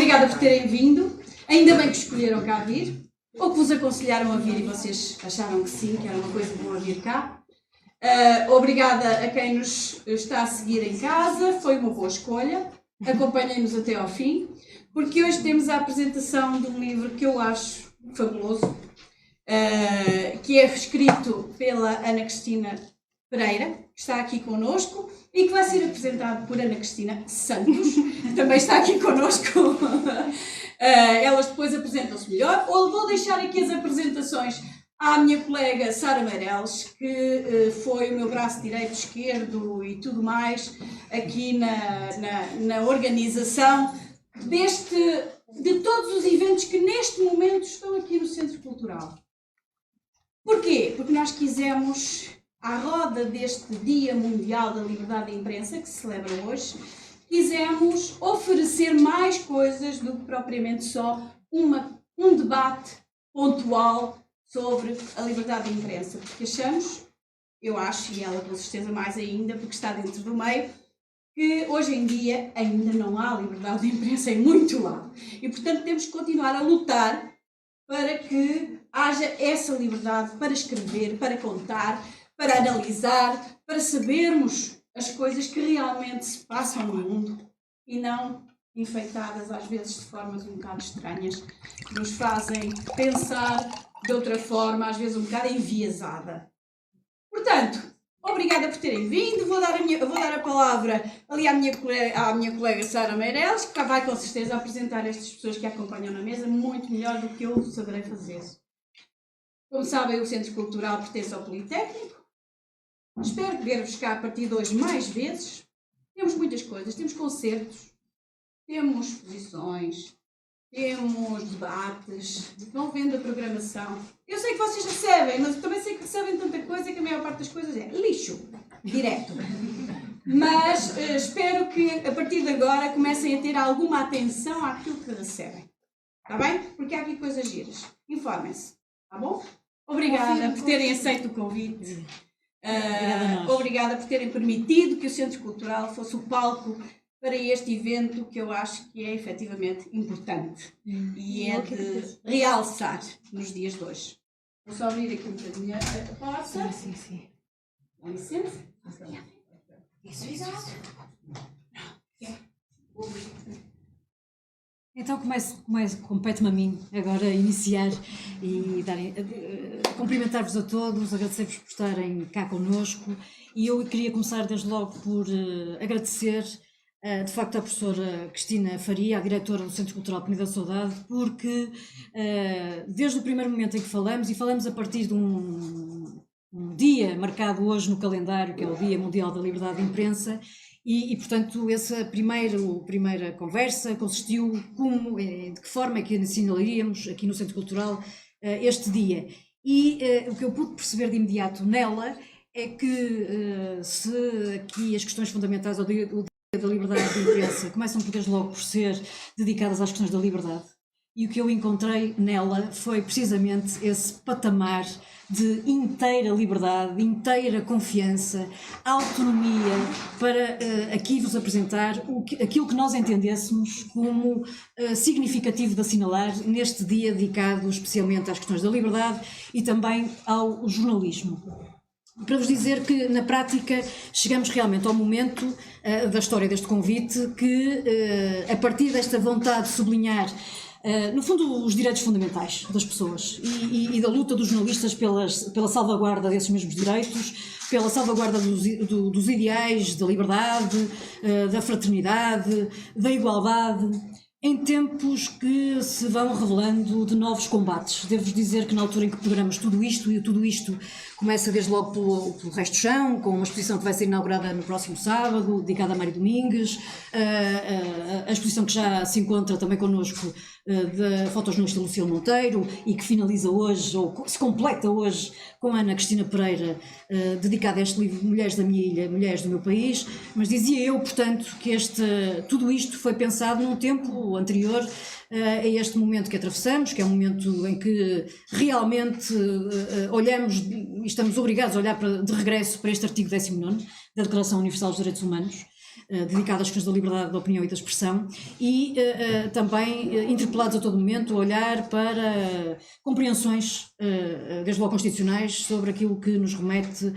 Obrigada por terem vindo. Ainda bem que escolheram cá vir, ou que vos aconselharam a vir e vocês acharam que sim, que era uma coisa boa vir cá. Obrigada a quem nos está a seguir em casa, foi uma boa escolha. Acompanhem-nos até ao fim, porque hoje temos a apresentação de um livro que eu acho fabuloso, que é escrito pela Ana Cristina Pereira, que está aqui connosco e que vai ser apresentado por Ana Cristina Santos, que também está aqui connosco. Elas depois apresentam-se melhor, ou vou deixar aqui as apresentações à minha colega Sara Meireles, que foi o meu braço direito, esquerdo e tudo mais aqui na organização de todos os eventos que neste momento estão aqui no Centro Cultural. Porquê? Porque nós quisemos, à roda deste Dia Mundial da Liberdade de Imprensa, que se celebra hoje, quisemos oferecer mais coisas do que propriamente só um debate pontual sobre a liberdade de imprensa, porque achamos, eu acho, e ela com certeza mais ainda, porque está dentro do meio, que hoje em dia ainda não há liberdade de imprensa em muito lado. E, portanto, temos que continuar a lutar para que haja essa liberdade para escrever, para contar, para analisar, para sabermos as coisas que realmente se passam no mundo e não enfeitadas às vezes de formas um bocado estranhas, que nos fazem pensar de outra forma, às vezes um bocado enviesada. Portanto, obrigada por terem vindo. Vou dar a palavra ali à minha colega Sara Meireles, que vai com certeza apresentar estas pessoas que a acompanham na mesa muito melhor do que eu saberei fazer. Como sabem, o Centro Cultural pertence ao Politécnico. Espero ver-vos cá a partir de hoje mais vezes. Temos muitas coisas, temos concertos, temos exposições, temos debates, vão vendo a programação. Eu sei que vocês recebem, mas também sei que recebem tanta coisa que a maior parte das coisas é lixo, direto. Mas espero que a partir de agora comecem a ter alguma atenção àquilo que recebem. Está bem? Porque há aqui coisas giras. Informem-se. Está bom? Obrigada por terem aceito o convite. Obrigada por terem permitido que o Centro Cultural fosse o palco para este evento que eu acho que é efetivamente importante e é de realçar nos dias de hoje. Vou só abrir aqui um bocadinho a porta. Sim. Dá licença? Isso. Então compete-me a mim agora iniciar e cumprimentar-vos a todos, agradecer-vos por estarem cá connosco, e eu queria começar desde logo por agradecer de facto à professora Cristina Faria, a diretora do Centro Cultural Penida da Saudade, porque desde o primeiro momento em que falamos a partir de um dia marcado hoje no calendário, que é o Dia Mundial da Liberdade de Imprensa, e portanto essa primeira conversa consistiu de que forma é que assinalaríamos aqui no Centro Cultural este dia. E o que eu pude perceber de imediato nela é que se aqui as questões fundamentais ao Dia da Liberdade de Imprensa começam desde logo por ser dedicadas às questões da liberdade, e o que eu encontrei nela foi precisamente esse patamar de inteira liberdade, de inteira confiança, autonomia, para aqui vos apresentar aquilo que nós entendêssemos como significativo de assinalar neste dia dedicado especialmente às questões da liberdade e também ao jornalismo. Para vos dizer que, na prática, chegamos realmente ao momento da história deste convite que, a partir desta vontade de sublinhar, no fundo, os direitos fundamentais das pessoas e da luta dos jornalistas pela salvaguarda desses mesmos direitos, pela salvaguarda dos ideais da liberdade, da fraternidade, da igualdade, em tempos que se vão revelando de novos combates. Devo-vos dizer que na altura em que programamos tudo isto começa desde logo pelo Resto do Chão, com uma exposição que vai ser inaugurada no próximo sábado, dedicada a Mário Domingues, a exposição que já se encontra também connosco da fotojornalista Lucila Monteiro e que finaliza hoje, ou se completa hoje, com a Ana Cristina Pereira, dedicada a este livro Mulheres da Minha Ilha, Mulheres do Meu País. Mas dizia eu, portanto, que tudo isto foi pensado num tempo anterior a este momento que atravessamos, que é um momento em que realmente olhamos e estamos obrigados a olhar de regresso para este artigo 19º da Declaração Universal dos Direitos Humanos, dedicado às questões da liberdade da opinião e da expressão, e também interpelados a todo momento a olhar para compreensões, desde logo constitucionais, sobre aquilo que nos remete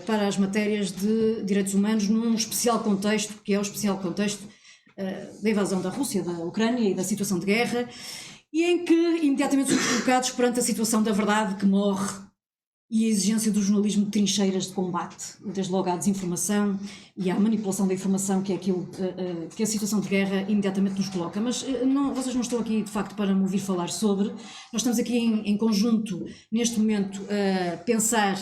para as matérias de direitos humanos, num especial contexto, que é o especial contexto da invasão da Rússia, da Ucrânia e da situação de guerra, e em que imediatamente somos colocados perante a situação da verdade que morre e a exigência do jornalismo de trincheiras de combate, desde logo à desinformação e à manipulação da informação, que é aquilo que a situação de guerra imediatamente nos coloca. Mas vocês não estão aqui, de facto, para me ouvir falar sobre. Nós estamos aqui em conjunto, neste momento, a pensar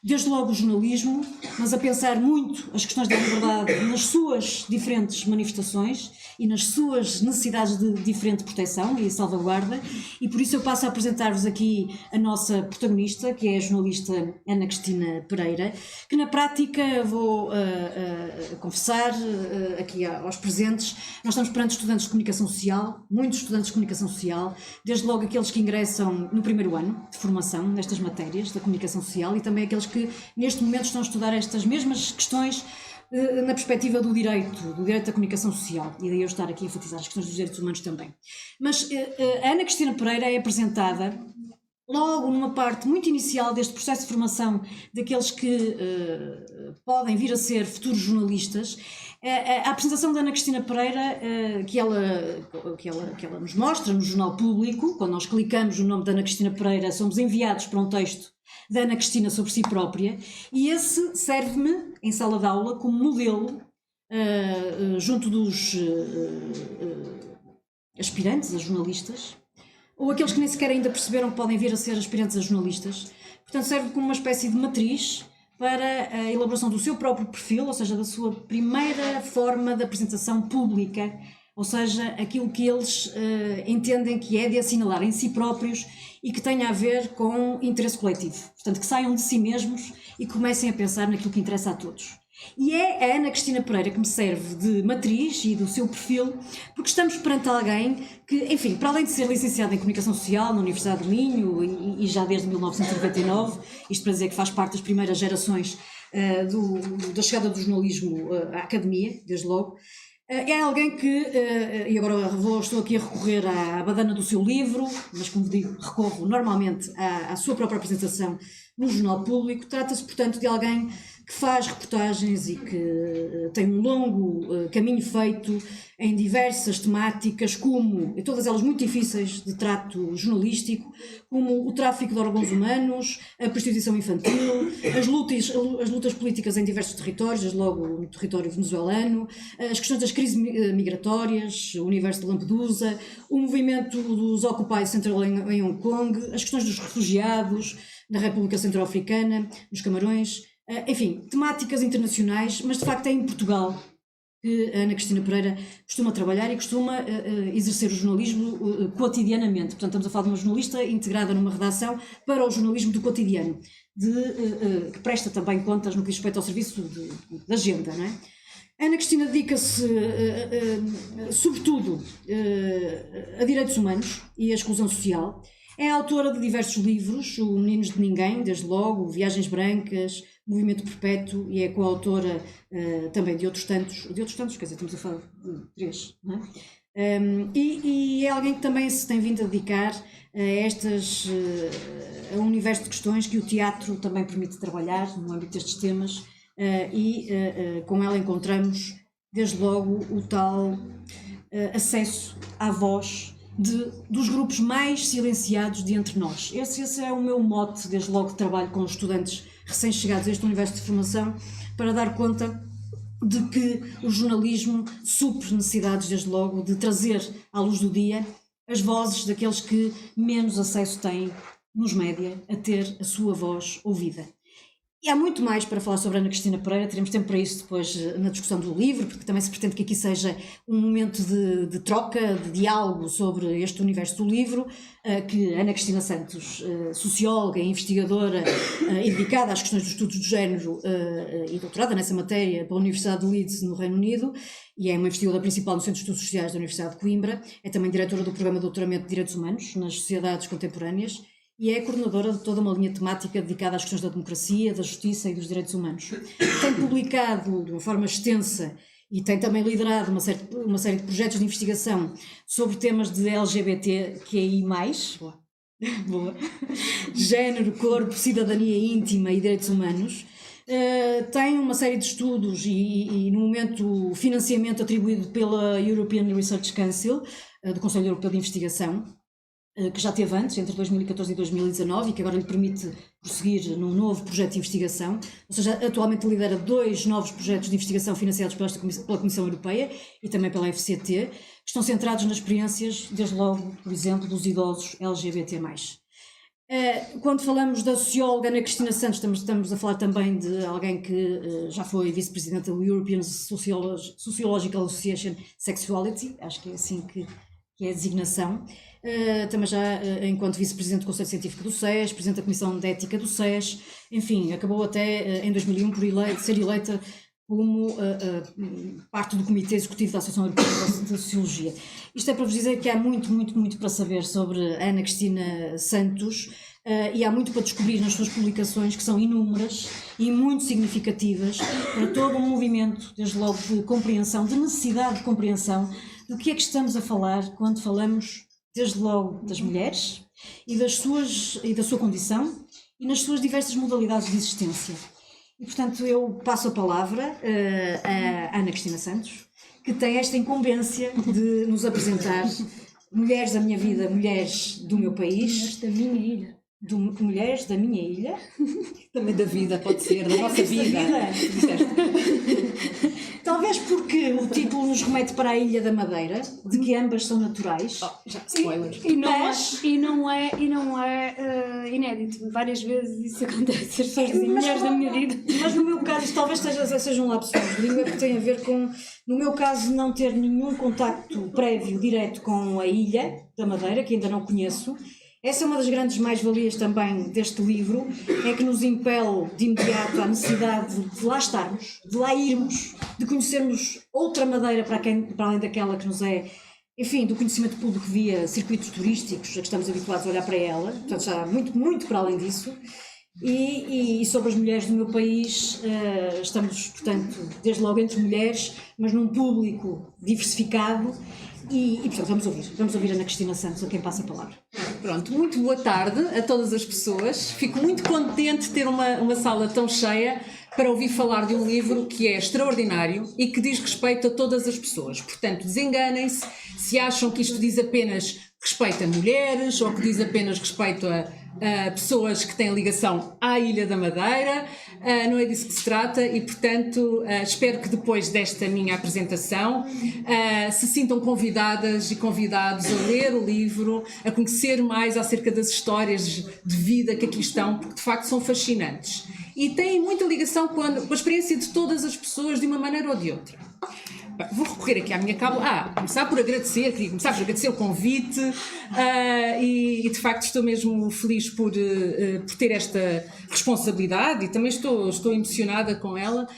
desde logo o jornalismo, mas a pensar muito as questões da liberdade nas suas diferentes manifestações e nas suas necessidades de diferente proteção e salvaguarda, e por isso eu passo a apresentar-vos aqui a nossa protagonista, que é a jornalista Ana Cristina Pereira, que na prática vou confessar aqui aos presentes, nós estamos perante estudantes de comunicação social, muitos estudantes de comunicação social, desde logo aqueles que ingressam no primeiro ano de formação nestas matérias da comunicação social e também aqueles que neste momento estão a estudar estas mesmas questões na perspectiva do direito da comunicação social, e daí eu estar aqui a enfatizar as questões dos direitos humanos também. Mas a Ana Cristina Pereira é apresentada logo numa parte muito inicial deste processo de formação daqueles que podem vir a ser futuros jornalistas. A apresentação da Ana Cristina Pereira, que ela nos mostra no Jornal Público, quando nós clicamos no nome da Ana Cristina Pereira, somos enviados para um texto da Ana Cristina sobre si própria, e esse serve-me em sala de aula como modelo junto dos aspirantes a jornalistas, ou aqueles que nem sequer ainda perceberam que podem vir a ser aspirantes a jornalistas. Portanto, serve como uma espécie de matriz para a elaboração do seu próprio perfil, ou seja, da sua primeira forma de apresentação pública, ou seja, aquilo que eles entendem que é de assinalar em si próprios e que tenha a ver com interesse coletivo. Portanto, que saiam de si mesmos e comecem a pensar naquilo que interessa a todos. E é a Ana Cristina Pereira que me serve de matriz e do seu perfil, porque estamos perante alguém que, enfim, para além de ser licenciada em Comunicação Social na Universidade do Minho e já desde 1999, isto para dizer que faz parte das primeiras gerações da chegada do jornalismo à academia, desde logo, é alguém que, e agora estou aqui a recorrer à badana do seu livro, mas como digo, recorro normalmente à sua própria apresentação no Jornal Público. Trata-se, portanto, de alguém que faz reportagens e que tem um longo caminho feito em diversas temáticas, como, e todas elas muito difíceis de trato jornalístico, como o tráfico de órgãos humanos, a prostituição infantil, as lutas políticas em diversos territórios, desde logo no território venezuelano, as questões das crises migratórias, o universo de Lampedusa, o movimento dos Occupy Central em Hong Kong, as questões dos refugiados na República Centro-Africana, nos Camarões, enfim, temáticas internacionais, mas de facto é em Portugal que a Ana Cristina Pereira costuma trabalhar e costuma exercer o jornalismo cotidianamente. Portanto, estamos a falar de uma jornalista integrada numa redação para o jornalismo do cotidiano, que presta também contas no que diz respeito ao serviço de agenda, não é? A Ana Cristina dedica-se, sobretudo, a direitos humanos e a exclusão social. É autora de diversos livros, o Meninos de Ninguém, desde logo, Viagens Brancas, Movimento Perpétuo, e é coautora também de outros tantos, quer dizer, estamos a falar de 3, não é? E é alguém que também se tem vindo a dedicar a um universo de questões que o teatro também permite trabalhar no âmbito destes temas, com ela encontramos, desde logo, o tal acesso à voz dos grupos mais silenciados de entre nós. Esse é o meu mote, desde logo que trabalho com estudantes recém-chegados a este universo de formação, para dar conta de que o jornalismo supre necessidades, desde logo, de trazer à luz do dia as vozes daqueles que menos acesso têm nos média a ter a sua voz ouvida. E há muito mais para falar sobre a Ana Cristina Pereira, teremos tempo para isso depois na discussão do livro, porque também se pretende que aqui seja um momento de troca, de diálogo sobre este universo do livro, que Ana Cristina Santos, socióloga e investigadora e dedicada às questões dos estudos do género e doutorada nessa matéria pela Universidade de Leeds, no Reino Unido, e é uma investigadora principal no Centro de Estudos Sociais da Universidade de Coimbra, é também diretora do Programa de Doutoramento de Direitos Humanos nas Sociedades Contemporâneas, e é coordenadora de toda uma linha temática dedicada às questões da democracia, da justiça e dos direitos humanos. Tem publicado de uma forma extensa e tem também liderado uma série de projetos de investigação sobre temas de LGBTQI+, boa, género, corpo, cidadania íntima e direitos humanos. Tem uma série de estudos e no momento financiamento atribuído pela European Research Council, do Conselho Europeu de Investigação, que já teve antes, entre 2014 e 2019, e que agora lhe permite prosseguir num novo projeto de investigação. Ou seja, atualmente lidera 2 novos projetos de investigação financiados pela Comissão Europeia e também pela FCT, que estão centrados nas experiências, desde logo, por exemplo, dos idosos LGBT+. Quando falamos da socióloga Ana Cristina Santos, estamos a falar também de alguém que já foi vice-presidente da European Sociological Association Sexuality, acho que é assim que é a designação. Também já enquanto vice-presidente do Conselho Científico do SES, presidente da Comissão de Ética do SES, enfim, acabou até em 2001 por ser eleita como parte do Comitê Executivo da Associação Europeia de Sociologia. Isto é para vos dizer que há muito para saber sobre Ana Cristina Santos, e há muito para descobrir nas suas publicações, que são inúmeras e muito significativas para todo um movimento, desde logo de compreensão, de necessidade de compreensão do que é que estamos a falar quando falamos, desde logo, das mulheres e da sua condição e nas suas diversas modalidades de existência. E, portanto, eu passo a palavra a Ana Cristina Santos, que tem esta incumbência de nos apresentar mulheres da minha vida, mulheres do meu país. Mulheres da minha ilha. Mulheres da minha ilha. Também da vida, pode ser, da nossa vida. Talvez porque o título nos remete para a Ilha da Madeira, de que ambas são naturais. Já, spoilers. E não é inédito. Várias vezes isso acontece. As pessoas dizem mulheres da minha vida. Mas no meu caso, isto talvez seja um lapso de língua, porque tem a ver com, no meu caso, não ter nenhum contacto prévio, direto com a Ilha da Madeira, que ainda não conheço. Essa é uma das grandes mais-valias também deste livro, é que nos impele de imediato à necessidade de lá estarmos, de lá irmos, de conhecermos outra Madeira para além daquela que nos é, enfim, do conhecimento público via circuitos turísticos, a que estamos habituados a olhar para ela, portanto já muito para além disso. E sobre as mulheres do meu país, estamos, portanto, desde logo entre mulheres, mas num público diversificado. E portanto, vamos ouvir a Ana Cristina Santos, a quem passa a palavra. Pronto, muito boa tarde a todas as pessoas. Fico muito contente de ter uma sala tão cheia para ouvir falar de um livro que é extraordinário e que diz respeito a todas as pessoas. Portanto, desenganem-se se acham que isto diz apenas respeito a mulheres ou que diz apenas respeito a pessoas que têm ligação à Ilha da Madeira. Não é disso que se trata e, portanto, espero que depois desta minha apresentação se sintam convidadas e convidados a ler o livro, a conhecer mais acerca das histórias de vida que aqui estão, porque de facto são fascinantes e têm muita ligação com a experiência de todas as pessoas de uma maneira ou de outra. Vou recorrer aqui à minha cábula. Queria começar por agradecer o convite e de facto estou mesmo feliz por ter esta responsabilidade e também estou emocionada com ela.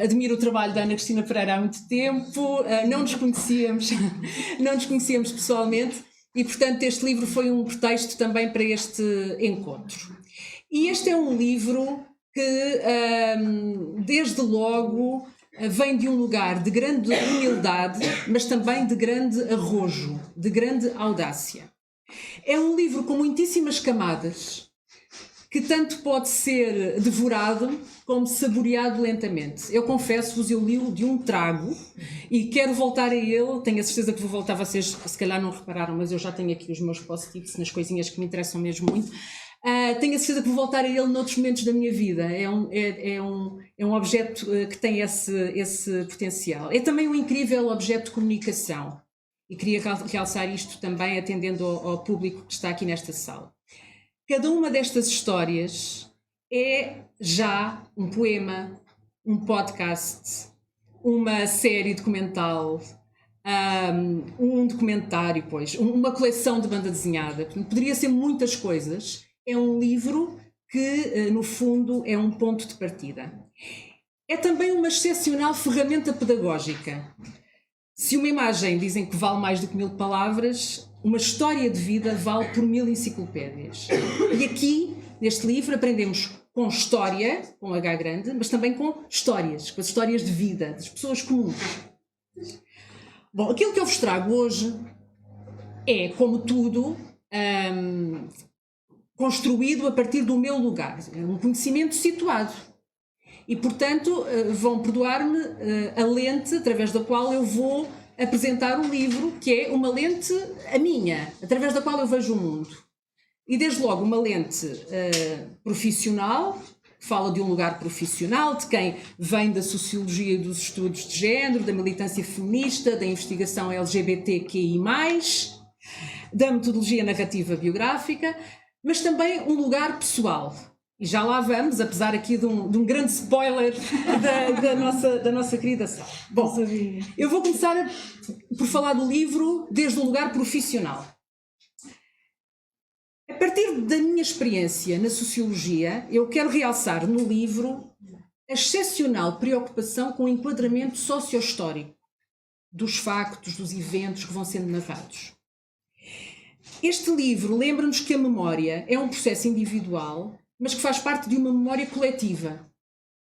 Admiro o trabalho da Ana Cristina Pereira há muito tempo, não nos conhecíamos pessoalmente e portanto este livro foi um pretexto também para este encontro. E este é um livro que desde logo vem de um lugar de grande humildade, mas também de grande arrojo, de grande audácia. É um livro com muitíssimas camadas, que tanto pode ser devorado como saboreado lentamente. Eu confesso-vos, eu li-o de um trago e quero voltar a ele, tenho a certeza que vou voltar, vocês se calhar não repararam, mas eu já tenho aqui os meus post-its nas coisinhas que me interessam mesmo muito. Tenho a certeza que vou voltar a ele noutros momentos da minha vida. É um objeto que tem esse potencial. É também um incrível objeto de comunicação. E queria realçar isto também atendendo ao público que está aqui nesta sala. Cada uma destas histórias é já um poema, um podcast, uma série documental, um documentário, uma coleção de banda desenhada. Poderia ser muitas coisas. É um livro que, no fundo, é um ponto de partida. É também uma excepcional ferramenta pedagógica. Se uma imagem dizem que vale mais do que 1000 palavras, uma história de vida vale por 1000 enciclopédias. E aqui, neste livro, aprendemos com história, com H grande, mas também com histórias, com as histórias de vida, das pessoas comuns. Bom, aquilo que eu vos trago hoje é, como tudo, construído a partir do meu lugar, é um conhecimento situado. E, portanto, vão perdoar-me a lente através da qual eu vou apresentar o livro, que é uma lente, a minha, através da qual eu vejo o mundo. E, desde logo, uma lente profissional, que fala de um lugar profissional, de quem vem da sociologia e dos estudos de género, da militância feminista, da investigação LGBTQI+, da metodologia narrativa biográfica, mas também um lugar pessoal. E já lá vamos, apesar aqui de um grande spoiler da nossa querida Sara. Bom, eu vou começar por falar do livro desde o lugar profissional. A partir da minha experiência na sociologia, eu quero realçar no livro a excepcional preocupação com o enquadramento socio-histórico dos factos, dos eventos que vão sendo narrados. Este livro lembra-nos que a memória é um processo individual, mas que faz parte de uma memória coletiva.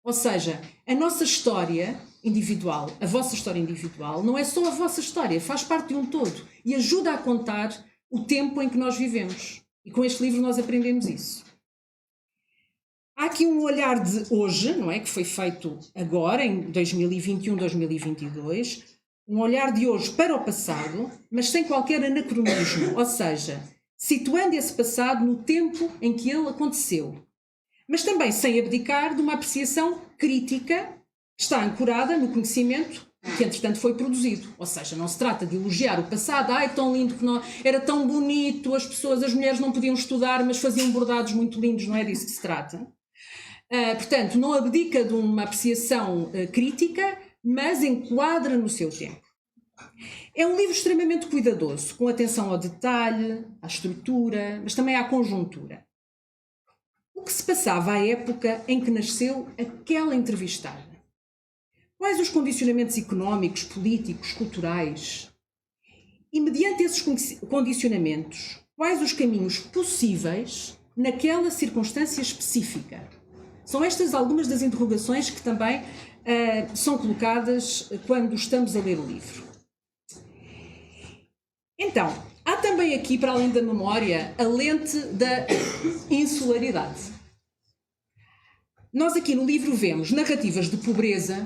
Ou seja, a nossa história individual, a vossa história individual, não é só a vossa história, faz parte de um todo e ajuda a contar o tempo em que nós vivemos. E com este livro nós aprendemos isso. Há aqui um olhar de hoje, não é? Que foi feito agora, em 2021, 2022, um olhar de hoje para o passado, mas sem qualquer anacronismo, ou seja, situando esse passado no tempo em que ele aconteceu, mas também sem abdicar de uma apreciação crítica que está ancorada no conhecimento que entretanto foi produzido. Ou seja, não se trata de elogiar o passado, ai, tão lindo que não, era tão bonito, as mulheres não podiam estudar, mas faziam bordados muito lindos, não é disso que se trata. Portanto, não abdica de uma apreciação crítica, mas enquadra no seu tempo. É um livro extremamente cuidadoso, com atenção ao detalhe, à estrutura, mas também à conjuntura. O que se passava à época em que nasceu aquela entrevistada? Quais os condicionamentos económicos, políticos, culturais? E, mediante esses condicionamentos, quais os caminhos possíveis naquela circunstância específica? São estas algumas das interrogações que também são colocadas quando estamos a ler o livro. Então, há também aqui, para além da memória, a lente da insularidade. Nós aqui no livro vemos narrativas de pobreza,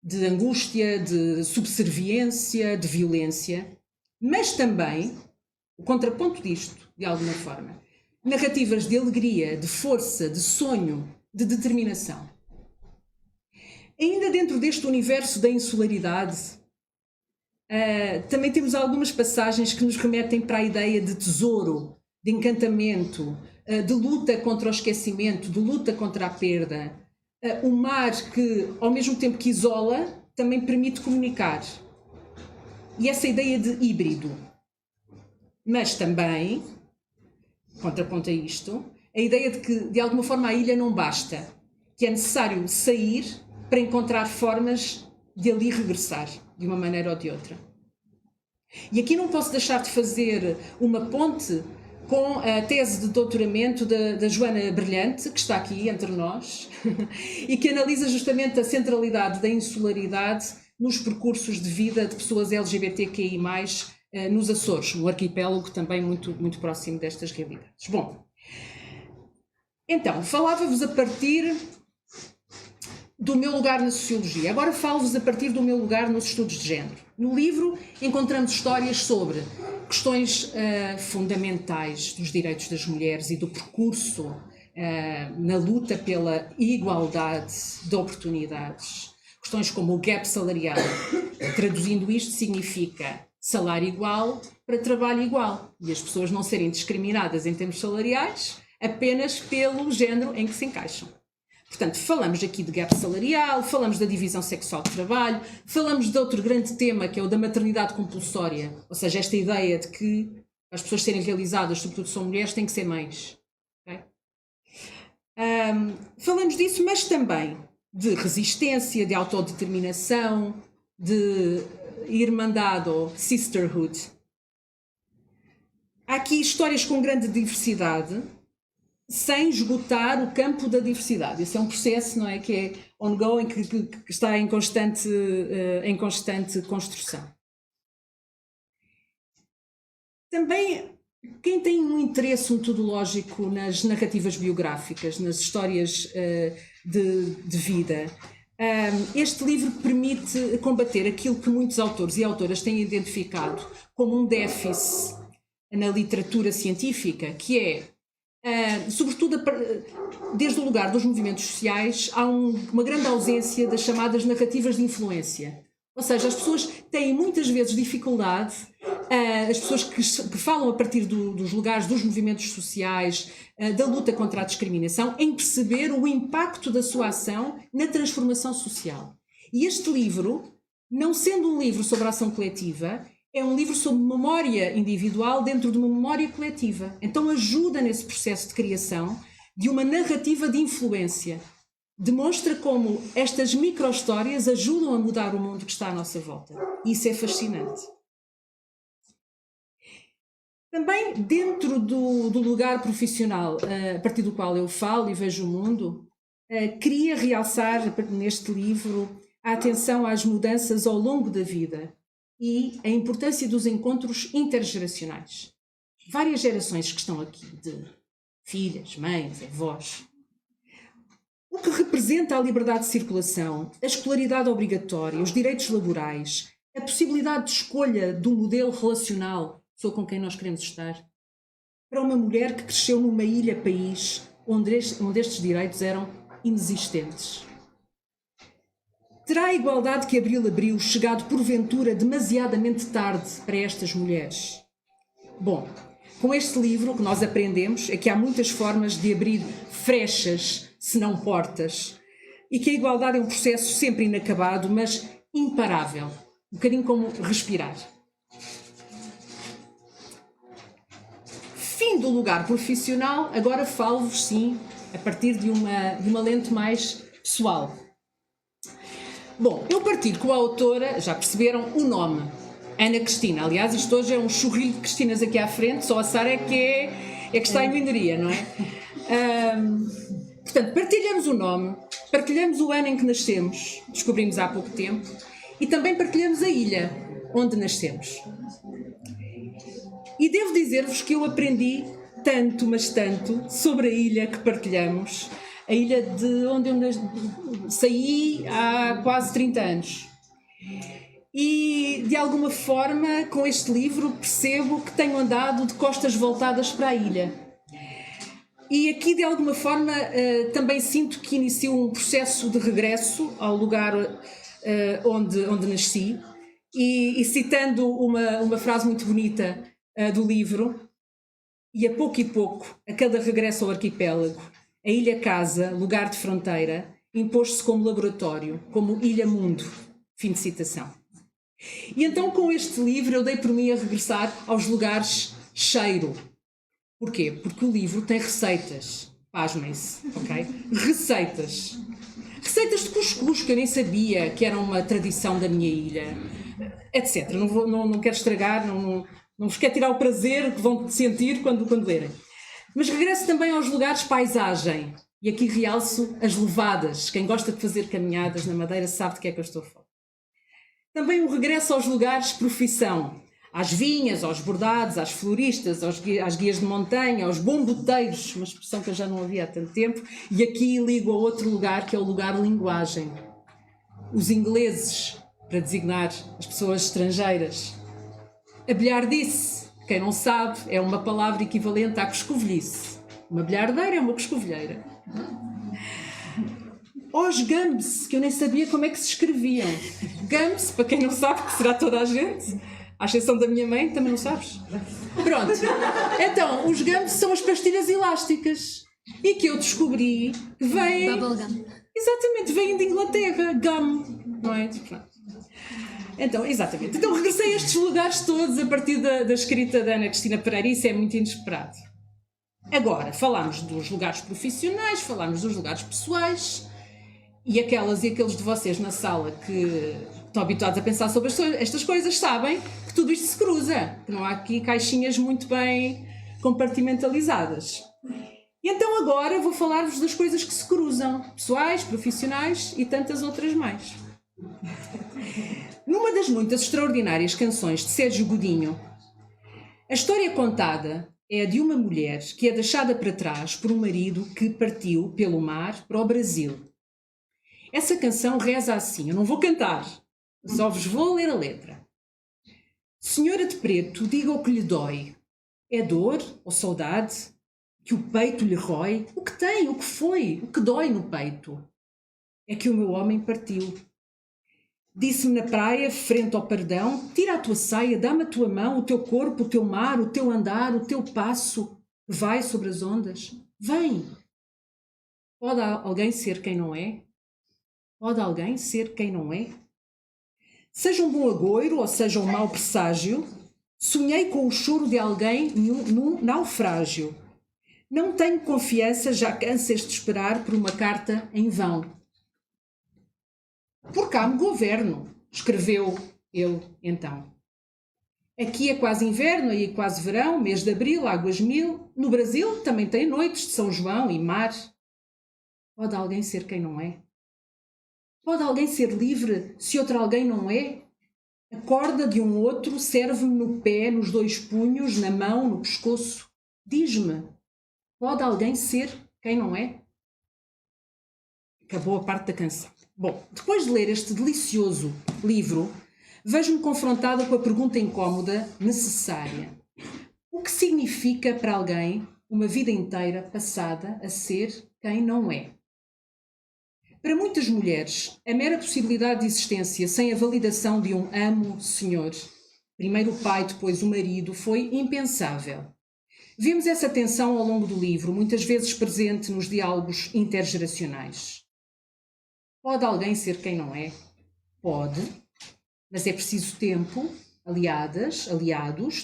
de angústia, de subserviência, de violência, mas também, o contraponto disto, de alguma forma, narrativas de alegria, de força, de sonho, de determinação. Ainda dentro deste universo da insularidade, também temos algumas passagens que nos remetem para a ideia de tesouro, de encantamento, de luta contra o esquecimento, de luta contra a perda. O mar que, ao mesmo tempo que isola, também permite comunicar. E essa ideia de híbrido. Mas também, contraponto a isto, a ideia de que, de alguma forma, a ilha não basta, que é necessário sair para encontrar formas de ali regressar, de uma maneira ou de outra. E aqui não posso deixar de fazer uma ponte com a tese de doutoramento da Joana Brilhante, que está aqui entre nós, e que analisa justamente a centralidade da insularidade nos percursos de vida de pessoas LGBTQI+, nos Açores, no arquipélago também muito, muito próximo destas realidades. Bom, então, falava-vos a partir do meu lugar na sociologia. Agora falo-vos a partir do meu lugar nos estudos de género. No livro encontramos histórias sobre questões fundamentais dos direitos das mulheres e do percurso na luta pela igualdade de oportunidades. Questões como o gap salarial. Traduzindo isto, significa salário igual para trabalho igual. E as pessoas não serem discriminadas em termos salariais apenas pelo género em que se encaixam. Portanto, falamos aqui de gap salarial, falamos da divisão sexual de trabalho, falamos de outro grande tema que é o da maternidade compulsória, ou seja, esta ideia de que as pessoas serem realizadas, sobretudo são mulheres, têm que ser mães. Okay? Falamos disso, mas também de resistência, de autodeterminação, de irmandade ou sisterhood. Há aqui histórias com grande diversidade, sem esgotar o campo da diversidade. Esse é um processo, não é, que é ongoing, que está em constante construção. Também, quem tem um interesse metodológico nas narrativas biográficas, nas histórias de vida, este livro permite combater aquilo que muitos autores e autoras têm identificado como um déficit na literatura científica, que é, sobretudo desde o lugar dos movimentos sociais, há uma grande ausência das chamadas narrativas de influência. Ou seja, as pessoas têm muitas vezes dificuldade, as pessoas que falam a partir dos lugares dos movimentos sociais, da luta contra a discriminação, em perceber o impacto da sua ação na transformação social. E este livro, não sendo um livro sobre a ação coletiva, é um livro sobre memória individual dentro de uma memória coletiva. Então ajuda nesse processo de criação de uma narrativa de influência. Demonstra como estas micro-histórias ajudam a mudar o mundo que está à nossa volta. E isso é fascinante. Também dentro do lugar profissional a partir do qual eu falo e vejo o mundo, queria realçar neste livro a atenção às mudanças ao longo da vida e a importância dos encontros intergeracionais. Várias gerações que estão aqui, de filhas, mães, avós. O que representa a liberdade de circulação, a escolaridade obrigatória, os direitos laborais, a possibilidade de escolha do modelo relacional, pessoa com quem nós queremos estar, para uma mulher que cresceu numa ilha-país onde estes direitos eram inexistentes. Terá a igualdade que Abril abriu chegado porventura demasiadamente tarde para estas mulheres? Bom, com este livro o que nós aprendemos é que há muitas formas de abrir frechas, se não portas, e que a igualdade é um processo sempre inacabado, mas imparável, um bocadinho como respirar. Fim do lugar profissional, agora falo-vos, sim, a partir de uma lente mais pessoal. Bom, eu partilho com a autora, já perceberam, o nome, Ana Cristina. Aliás, isto hoje é um churrilho de Cristinas aqui à frente, só a Sara é que está em minoria, não é? Portanto, partilhamos o nome, partilhamos o ano em que nascemos, descobrimos há pouco tempo, e também partilhamos a ilha onde nascemos. E devo dizer-vos que eu aprendi tanto, mas tanto, sobre a ilha que partilhamos, a ilha de onde eu saí há quase 30 anos. E, de alguma forma, com este livro, percebo que tenho andado de costas voltadas para a ilha. E aqui, de alguma forma, também sinto que inicio um processo de regresso ao lugar onde nasci. E citando uma frase muito bonita do livro, e a pouco, a cada regresso ao arquipélago, a ilha-casa, lugar de fronteira, impôs-se como laboratório, como ilha-mundo. Fim de citação. E então, com este livro, eu dei por mim a regressar aos lugares cheiro. Porquê? Porque o livro tem receitas. Pasmem-se, ok? Receitas. Receitas de cuscuz, que eu nem sabia que era uma tradição da minha ilha, etc. Não quero estragar, não vos quero tirar o prazer que vão sentir quando lerem. Mas regresso também aos lugares paisagem. E aqui realço as levadas. Quem gosta de fazer caminhadas na Madeira sabe de que é que eu estou a falar. Também um regresso aos lugares profissão. Às vinhas, aos bordados, às floristas, às guias de montanha, aos bomboteiros, uma expressão que eu já não havia há tanto tempo. E aqui ligo a outro lugar, que é o lugar linguagem. Os ingleses, para designar as pessoas estrangeiras. Abelhardice, quem não sabe, é uma palavra equivalente à coscovilhice. Uma bilhardeira é uma coscovilheira. Os gums, que eu nem sabia como é que se escreviam. Gums, para quem não sabe, que será toda a gente, à exceção da minha mãe, também não sabes? Pronto. Então, os gums são as pastilhas elásticas. E que eu descobri que vêm... Bubblegum. Exatamente, vêm de Inglaterra. Gum, não é? Pronto. Então, exatamente. Então regressei a estes lugares todos a partir da escrita da Ana Cristina Pereira, e isso é muito inesperado. Agora, falámos dos lugares profissionais, falámos dos lugares pessoais, e aquelas e aqueles de vocês na sala que estão habituados a pensar sobre estas coisas sabem que tudo isto se cruza, que não há aqui caixinhas muito bem compartimentalizadas. E então agora vou falar-vos das coisas que se cruzam, pessoais, profissionais e tantas outras mais. Numa das muitas extraordinárias canções de Sérgio Godinho, a história contada é a de uma mulher que é deixada para trás por um marido que partiu pelo mar para o Brasil. Essa canção reza assim, eu não vou cantar, só vos vou ler a letra. Senhora de preto, diga o que lhe dói. É dor ou saudade? Que o peito lhe rói? O que tem? O que foi? O que dói no peito? É que o meu homem partiu. Disse-me na praia, frente ao pardão, tira a tua saia, dá-me a tua mão, o teu corpo, o teu mar, o teu andar, o teu passo, que vai sobre as ondas. Vem! Pode alguém ser quem não é? Pode alguém ser quem não é? Seja um bom agouro ou seja um mau presságio, sonhei com o choro de alguém num naufrágio. Não tenho confiança, já cansas de esperar por uma carta em vão. Por cá me governo, escreveu ele então. Aqui é quase inverno, aí é quase verão, mês de abril, águas mil. No Brasil também tem noites de São João e mar. Pode alguém ser quem não é? Pode alguém ser livre se outro alguém não é? A corda de um outro serve-me no pé, nos dois punhos, na mão, no pescoço. Diz-me, pode alguém ser quem não é? Acabou a parte da canção. Bom, depois de ler este delicioso livro, vejo-me confrontada com a pergunta incómoda, necessária. O que significa para alguém uma vida inteira passada a ser quem não é? Para muitas mulheres, a mera possibilidade de existência sem a validação de um amo, senhor, primeiro o pai, depois o marido, foi impensável. Vemos essa tensão ao longo do livro, muitas vezes presente nos diálogos intergeracionais. Pode alguém ser quem não é? Pode, mas é preciso tempo, aliados,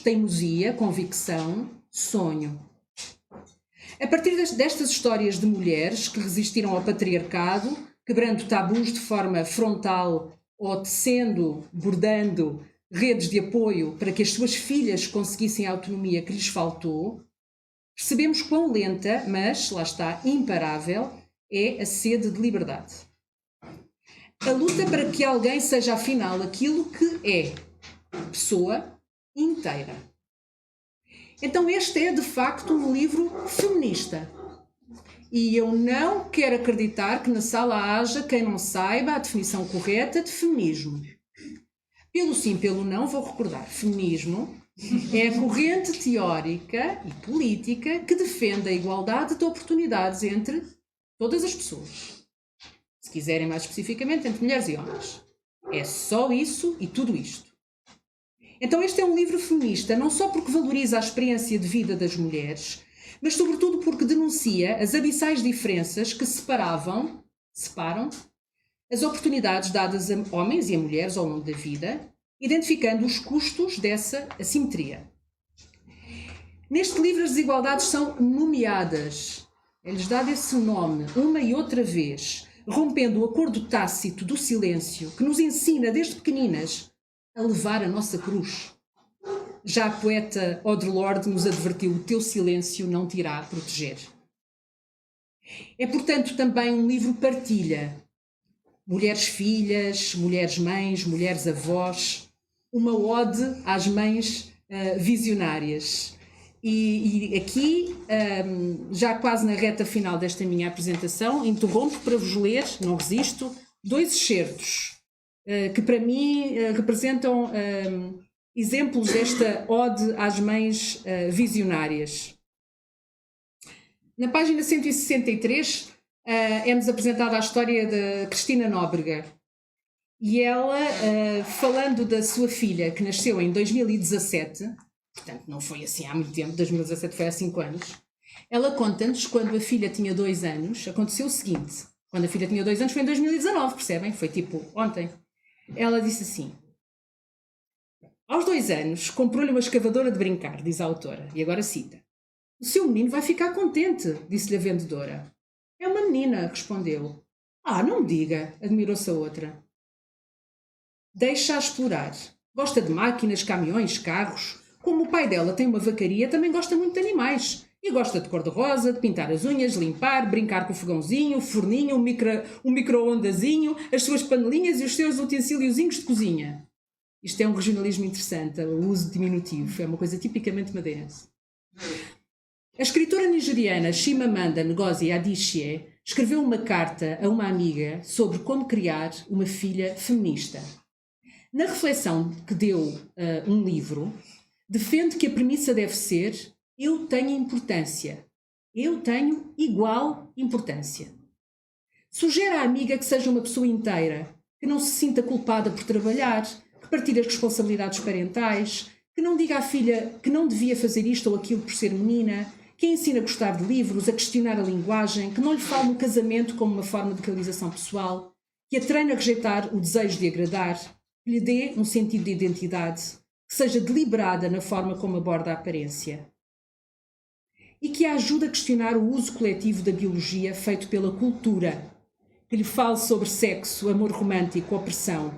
teimosia, convicção, sonho. A partir destas histórias de mulheres que resistiram ao patriarcado, quebrando tabus de forma frontal ou tecendo, bordando redes de apoio para que as suas filhas conseguissem a autonomia que lhes faltou, percebemos quão lenta, mas, lá está, imparável, é a sede de liberdade. A luta para que alguém seja afinal aquilo que é, pessoa inteira. Então este é de facto um livro feminista. E eu não quero acreditar que na sala haja quem não saiba a definição correta de feminismo. Pelo sim, pelo não, vou recordar. Feminismo é a corrente teórica e política que defende a igualdade de oportunidades entre todas as pessoas. Se quiserem mais especificamente, entre mulheres e homens. É só isso e tudo isto. Então este é um livro feminista, não só porque valoriza a experiência de vida das mulheres, mas sobretudo porque denuncia as abissais diferenças que separam as oportunidades dadas a homens e a mulheres ao longo da vida, identificando os custos dessa assimetria. Neste livro as desigualdades são nomeadas, é-lhes dado esse nome uma e outra vez, rompendo o acordo tácito do silêncio que nos ensina desde pequeninas a levar a nossa cruz. Já a poeta Audre Lorde nos advertiu: o teu silêncio não te irá proteger. É, portanto, também um livro partilha. Mulheres filhas, mulheres mães, mulheres avós, uma ode às mães visionárias. E aqui, já quase na reta final desta minha apresentação, interrompo para vos ler, não resisto, 2 excertos que para mim representam exemplos desta ode às mães visionárias. Na página 163 é-nos apresentada a história de Cristina Nóbrega. E ela, falando da sua filha, que nasceu em 2017, portanto não foi assim há muito tempo, 2017 foi há 5 anos, ela conta-nos quando a filha tinha 2 anos, aconteceu o seguinte: quando a filha tinha 2 anos foi em 2019, percebem? Foi tipo ontem. Ela disse assim: aos 2 anos comprou-lhe uma escavadora de brincar, diz a autora, e agora cita: o seu menino vai ficar contente, disse-lhe a vendedora. É uma menina, respondeu. Ah, não me diga, admirou-se a outra. Deixa-a explorar. Gosta de máquinas, caminhões, carros. Como o pai dela tem uma vacaria, também gosta muito de animais. E gosta de cor-de-rosa, de pintar as unhas, limpar, brincar com o fogãozinho, o forninho, o micro-ondazinho, as suas panelinhas e os seus utensíliozinhos de cozinha. Isto é um regionalismo interessante, o uso de diminutivo, é uma coisa tipicamente madeirense. A escritora nigeriana Chimamanda Ngozi Adichie escreveu uma carta a uma amiga sobre como criar uma filha feminista. Na reflexão que deu um livro, defende que a premissa deve ser: eu tenho importância. Eu tenho igual importância. Sugere à amiga que seja uma pessoa inteira, que não se sinta culpada por trabalhar, que partilhe as responsabilidades parentais, que não diga à filha que não devia fazer isto ou aquilo por ser menina, que a ensine a gostar de livros, a questionar a linguagem, que não lhe fale no casamento como uma forma de realização pessoal, que a treine a rejeitar o desejo de agradar, que lhe dê um sentido de identidade, que seja deliberada na forma como aborda a aparência. E que a ajude a questionar o uso coletivo da biologia feito pela cultura, que lhe fale sobre sexo, amor romântico, opressão,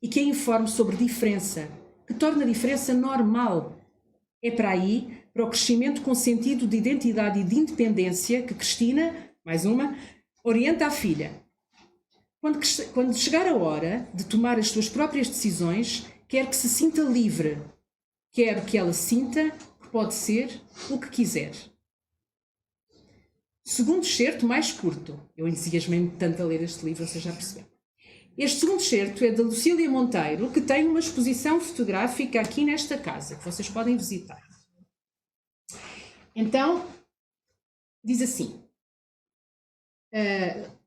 e que a informe sobre diferença, que torne a diferença normal. É para aí, para o crescimento com sentido de identidade e de independência, que Cristina, mais uma, orienta a filha. Quando chegar a hora de tomar as suas próprias decisões, quer que se sinta livre, quer que ela sinta que pode ser o que quiser. Segundo excerto mais curto. Eu entusiasmei-me tanto a ler este livro, vocês já perceberam. Este segundo excerto é da Lucília Monteiro, que tem uma exposição fotográfica aqui nesta casa, que vocês podem visitar. Então, diz assim,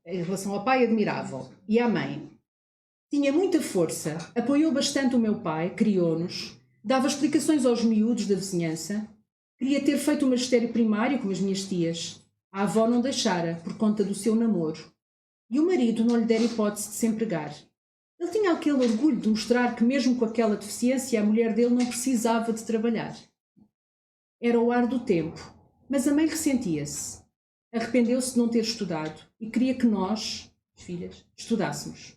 em relação ao pai admirável e à mãe: tinha muita força, apoiou bastante o meu pai, criou-nos, dava explicações aos miúdos da vizinhança, queria ter feito o magistério primário como as minhas tias. A avó não deixara, por conta do seu namoro. E o marido não lhe dera hipótese de se empregar. Ele tinha aquele orgulho de mostrar que, mesmo com aquela deficiência, a mulher dele não precisava de trabalhar. Era o ar do tempo, mas a mãe ressentia-se. Arrependeu-se de não ter estudado e queria que nós, filhas, estudássemos.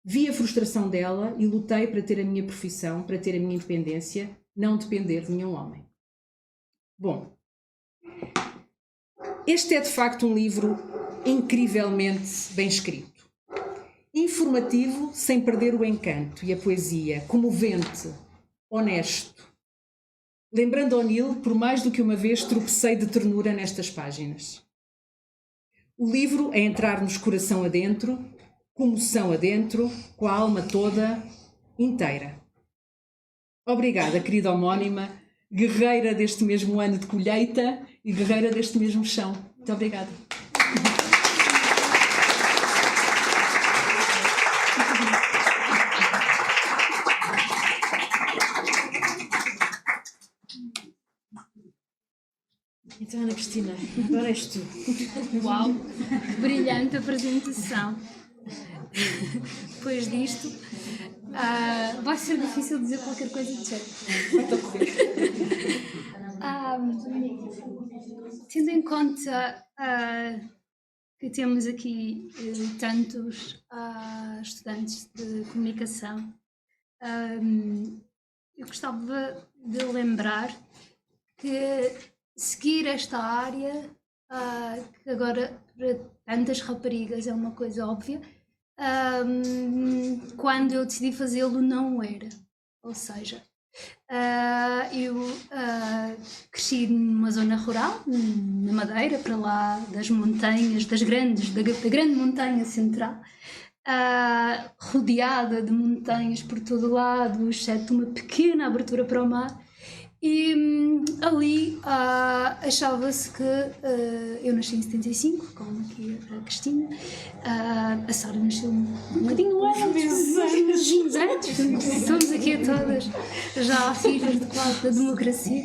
Vi a frustração dela e lutei para ter a minha profissão, para ter a minha independência, não depender de nenhum homem. Bom, este é de facto um livro incrivelmente bem escrito. Informativo, sem perder o encanto e a poesia, comovente, honesto. Lembrando O'Neill, por mais do que uma vez tropecei de ternura nestas páginas. O livro é entrar-nos coração adentro, comoção adentro, com a alma toda, inteira. Obrigada, querida homónima, guerreira deste mesmo ano de colheita e guerreira deste mesmo chão. Muito obrigada. Então, Ana Cristina, agora és tu. Uau! Brilhante apresentação. Depois disto, vai ser difícil dizer qualquer coisa de jeito. Tendo em conta que temos aqui tantos estudantes de comunicação, eu gostava de lembrar que seguir esta área, que agora para tantas raparigas é uma coisa óbvia, quando eu decidi fazê-lo não era. Ou seja, eu cresci numa zona rural, na Madeira, para lá das montanhas, da grande montanha central, rodeada de montanhas por todo lado, exceto uma pequena abertura para o mar. E ali achava-se que eu nasci em 75, como aqui a Cristina, a Sara nasceu um bocadinho antes, estamos aqui a todas já filhas de quase da democracia,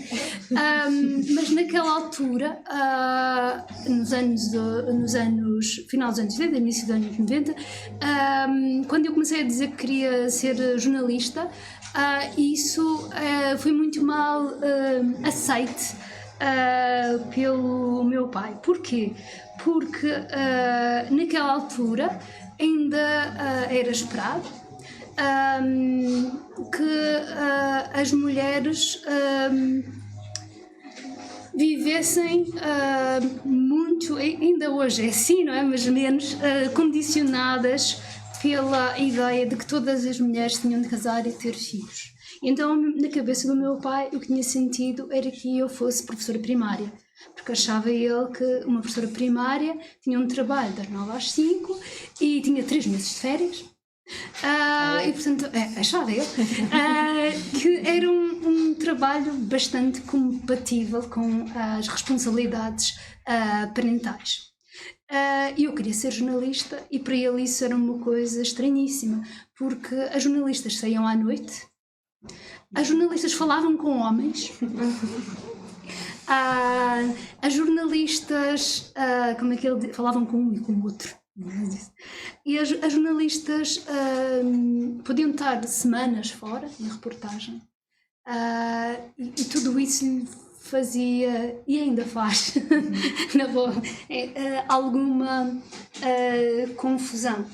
mas naquela altura, final dos anos 80, início dos anos 90, quando eu comecei a dizer que queria ser jornalista, isso foi muito mal aceite pelo meu pai. Porquê? Porque naquela altura ainda era esperado que as mulheres vivessem muito, ainda hoje é assim, não é? Mas menos condicionadas pela ideia de que todas as mulheres tinham de casar e ter filhos. Então, na cabeça do meu pai, o que tinha sentido era que eu fosse professora primária, porque achava ele que uma professora primária tinha um trabalho das 9 às 5 e tinha 3 meses de férias. E portanto, achava eu que era um trabalho bastante compatível com as responsabilidades parentais. Eu queria ser jornalista e para ele isso era uma coisa estranhíssima, porque as jornalistas saíam à noite, as jornalistas falavam com homens, as jornalistas falavam com um e com o outro. E as jornalistas podiam estar semanas fora em reportagem e tudo isso lhe fazia, e ainda faz, na boa, alguma confusão.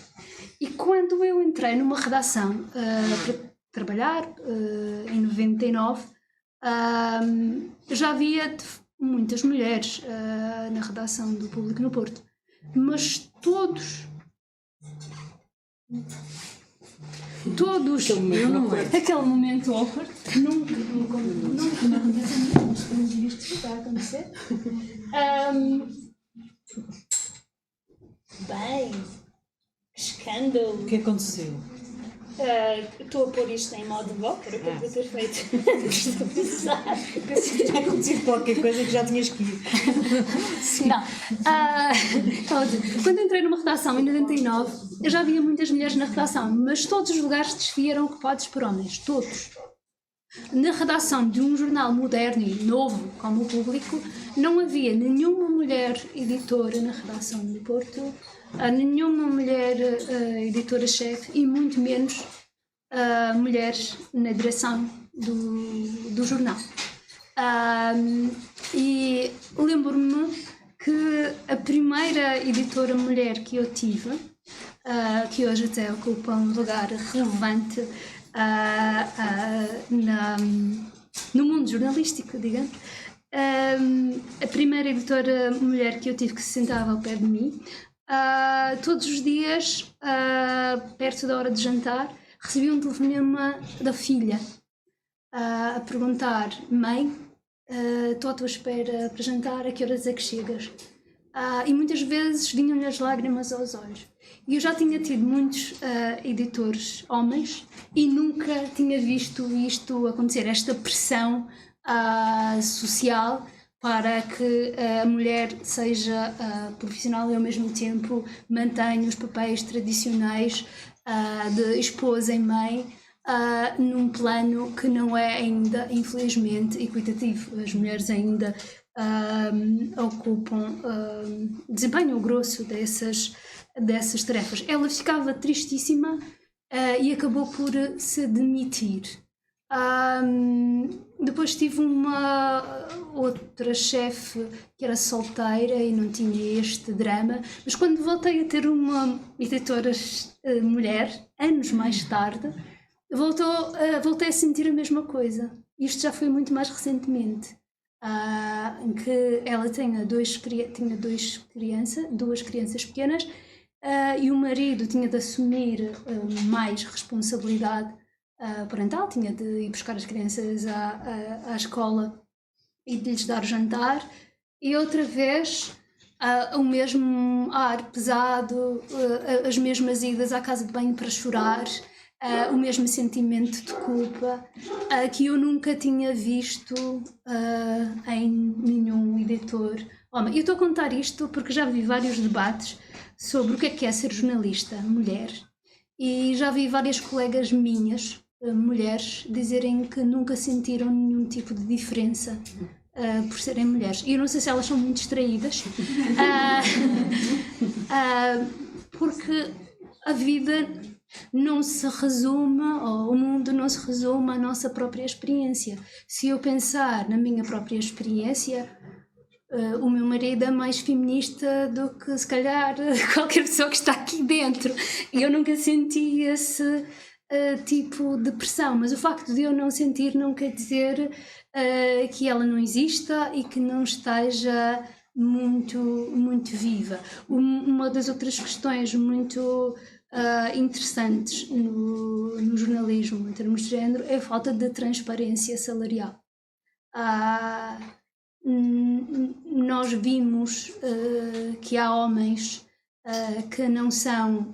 E quando eu entrei numa redação para trabalhar, em 99, já havia muitas mulheres na redação do Público no Porto. Mas todos, aquele momento awkward, nunca me acontece a mim, mas podemos ver isto está a acontecer. Bem, escândalo. O que aconteceu? Estou a pôr isto em modo boca, era o que eu devia ter feito. Tinha acontecido qualquer coisa que já tinhas que ir. Não. Quando entrei numa redação em 99, eu já havia muitas mulheres na redação, mas todos os lugares de desfia eram ocupados por homens, todos. Na redação de um jornal moderno e novo como o Público, não havia nenhuma mulher editora na redação do Porto, nenhuma mulher editora-chefe e muito menos mulheres na direção do jornal. E lembro-me que a primeira editora mulher que eu tive, que hoje até ocupa um lugar relevante no mundo jornalístico, digamos, a primeira editora mulher que eu tive que se sentava ao pé de mim, todos os dias, perto da hora de jantar, recebia um telefonema da filha a perguntar: mãe, estou à tua espera para jantar, a que horas é que chegas? E muitas vezes vinham-lhe as lágrimas aos olhos. E eu já tinha tido muitos editores homens e nunca tinha visto isto acontecer, esta pressão social para que a mulher seja profissional e ao mesmo tempo mantenha os papéis tradicionais de esposa e mãe num plano que não é ainda, infelizmente, equitativo. As mulheres ainda desempenham o grosso dessas tarefas. Ela ficava tristíssima e acabou por se demitir. Depois tive uma outra chefe que era solteira e não tinha este drama, mas quando voltei a ter uma editora mulher, anos mais tarde, voltei a sentir a mesma coisa. Isto já foi muito mais recentemente, em que ela tinha duas crianças pequenas e o marido tinha de assumir mais responsabilidade parental, tinha de ir buscar as crianças à escola e de lhes dar o jantar, e outra vez o mesmo ar pesado, as mesmas idas à casa de banho para chorar, o mesmo sentimento de culpa que eu nunca tinha visto em nenhum editor homem. Eu estou a contar isto porque já vi vários debates sobre o que é ser jornalista mulher, e já vi várias colegas minhas, mulheres, dizerem que nunca sentiram nenhum tipo de diferença por serem mulheres. E eu não sei se elas são muito distraídas, porque a vida não se resume, ou o mundo não se resume à nossa própria experiência. Se eu pensar na minha própria experiência, o meu marido é mais feminista do que se calhar qualquer pessoa que está aqui dentro. E eu nunca senti esse tipo de pressão, mas o facto de eu não sentir não quer dizer que ela não exista e que não esteja muito viva. Uma das outras questões muito interessantes no jornalismo em termos de género é a falta de transparência salarial. Nós vimos que há homens que não são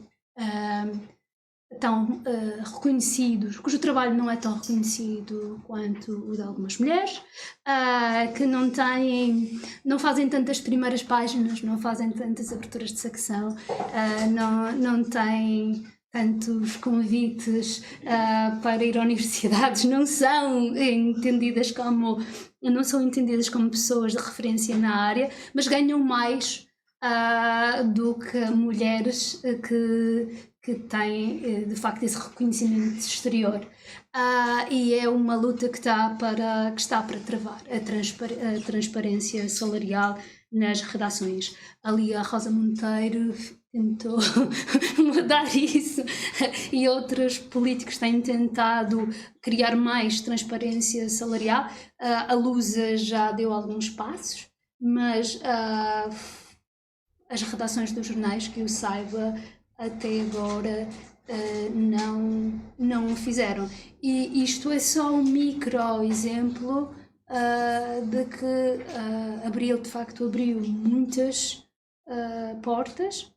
tão reconhecidos, cujo trabalho não é tão reconhecido quanto o de algumas mulheres, que não fazem tantas primeiras páginas, não fazem tantas aberturas de secção, não têm tantos convites para ir a universidades, não são entendidas como pessoas de referência na área, mas ganham mais do que mulheres que têm de facto esse reconhecimento exterior, e é uma luta que está para travar a transparência salarial nas redações. Ali a Rosa Monteiro tentou mudar isso e outros políticos têm tentado criar mais transparência salarial. A Lusa já deu alguns passos, mas as redações dos jornais, que eu saiba, até agora não o fizeram. E isto é só um micro exemplo de que Abril de facto abriu muitas portas,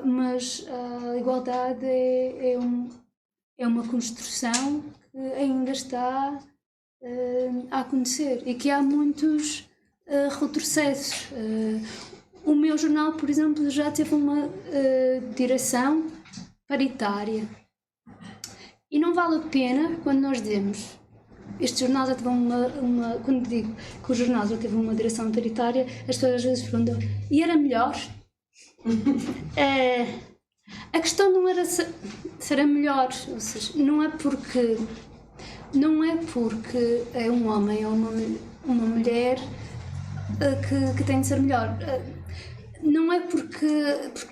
mas a igualdade é uma construção que ainda está a acontecer e que há muitos retrocessos. O meu jornal, por exemplo, já teve uma direção paritária. E não vale a pena quando nós dizemos este jornal já teve quando digo que o jornal já teve uma direção paritária, as pessoas às vezes perguntam, e era melhor? A questão não era se era melhor, ou seja, não é porque é um homem ou uma mulher que tem de ser melhor. Não é porque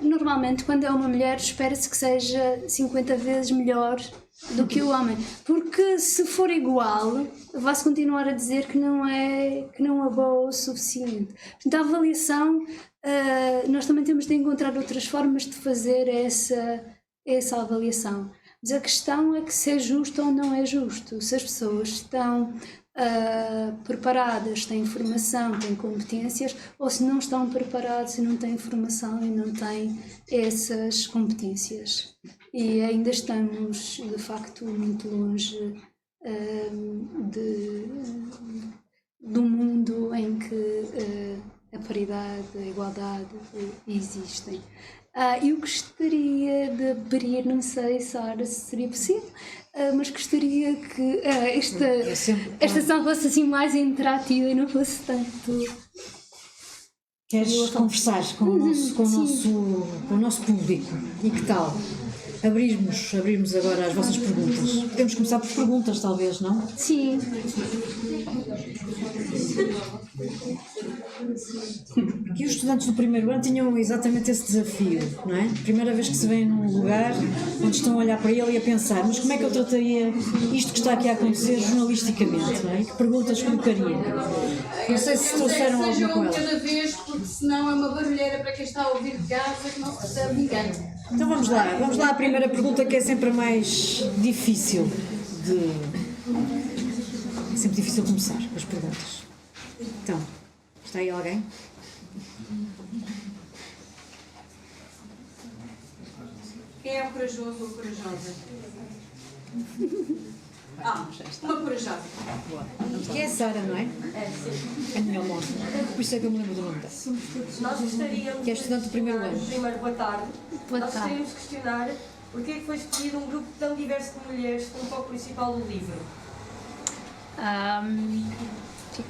normalmente quando é uma mulher espera-se que seja 50 vezes melhor do que o homem, porque se for igual vai-se continuar a dizer que não é boa o suficiente. Portanto, a avaliação, nós também temos de encontrar outras formas de fazer essa avaliação, mas a questão é que se é justo ou não é justo, se as pessoas estão preparadas, têm formação, têm competências, ou se não estão preparados e não têm formação e não têm essas competências. E ainda estamos, de facto, muito longe do mundo em que a paridade, a igualdade existem. Eu gostaria de abrir, não sei, Sara, se seria possível, mas gostaria que esta sessão fosse assim mais interativa e não fosse tanto... Queres conversar com o nosso público? E que tal? Abrirmos agora as vossas perguntas. Podemos começar por perguntas, talvez, não? Sim. Aqui os estudantes do primeiro ano tinham exatamente esse desafio, não é? Primeira vez que se vêem num lugar onde estão a olhar para ele e a pensar, mas como é que eu trataria isto que está aqui a acontecer jornalisticamente, não é? Que perguntas colocaria? Não sei se trouxeram alguma com ela. Cada vez, porque senão é uma barulheira para quem está a ouvir de casa que não se percebe ninguém. Então vamos lá à primeira pergunta, que é sempre a mais difícil É sempre difícil começar com as perguntas. Então, está aí alguém? Quem é o corajoso ou corajosa? Uma corajosa. Que é a Sara, não é? É, sim. É a minha almoça. Por isso é que eu me lembro do nome dela. Nós gostaríamos Que é estudante do primeiro ano. Primeiro, boa tarde. Boa Nós tarde. gostaríamos de questionar porque é que foi escolhido um grupo tão diverso de mulheres como foco principal do livro.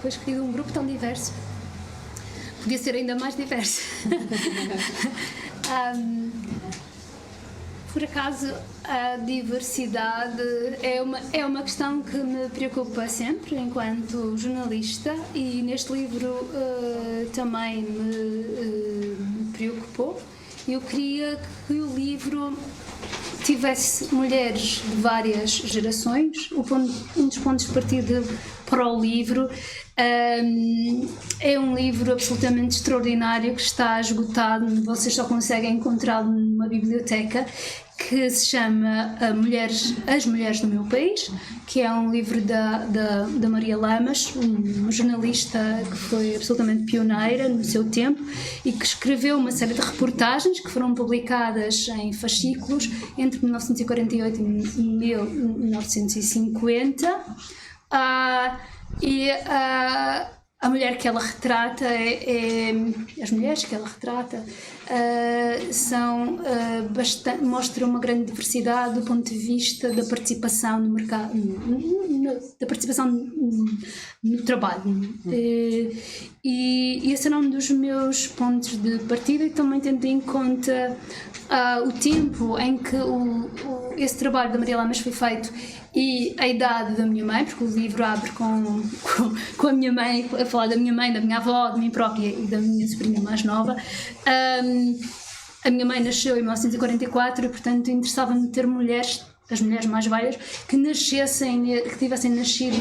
Foi escolhido um grupo tão diverso. Podia ser ainda mais diverso. Por acaso, a diversidade é uma questão que me preocupa sempre enquanto jornalista, e neste livro também me preocupou. Eu queria que o livro tivesse mulheres de várias gerações. Um dos pontos de partida para o livro é um livro absolutamente extraordinário que está esgotado, vocês só conseguem encontrá-lo numa biblioteca, que se chama As Mulheres do Meu País, que é um livro da Maria Lamas, uma jornalista que foi absolutamente pioneira no seu tempo e que escreveu uma série de reportagens que foram publicadas em fascículos entre 1948 e 1950. A mulher que ela retrata as mulheres que ela retrata mostram uma grande diversidade do ponto de vista da participação no mercado, da participação no trabalho. E esse era um dos meus pontos de partida, e também tendo em conta o tempo em que esse trabalho da Maria Lamas foi feito e a idade da minha mãe, porque o livro abre com a minha mãe, a falar da minha mãe, da minha avó, da minha própria e da minha sobrinha mais nova. A minha mãe nasceu em 1944 e, portanto, interessava-me ter mulheres, as mulheres mais velhas, que tivessem nascido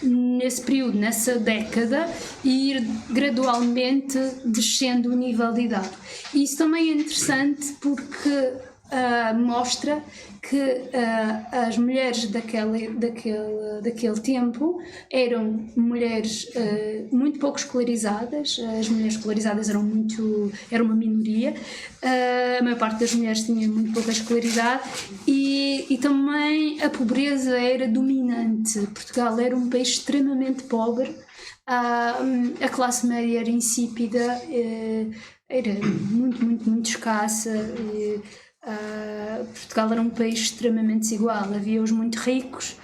nesse período, nessa década, e ir gradualmente descendo o nível de idade. E isso também é interessante porque mostra que as mulheres daquele tempo eram mulheres muito pouco escolarizadas. As mulheres escolarizadas eram uma minoria. A maior parte das mulheres tinha muito pouca escolaridade e também a pobreza era dominante. Portugal era um país extremamente pobre. A classe média era insípida, era muito escassa. Portugal era um país extremamente desigual. Havia os muito ricos,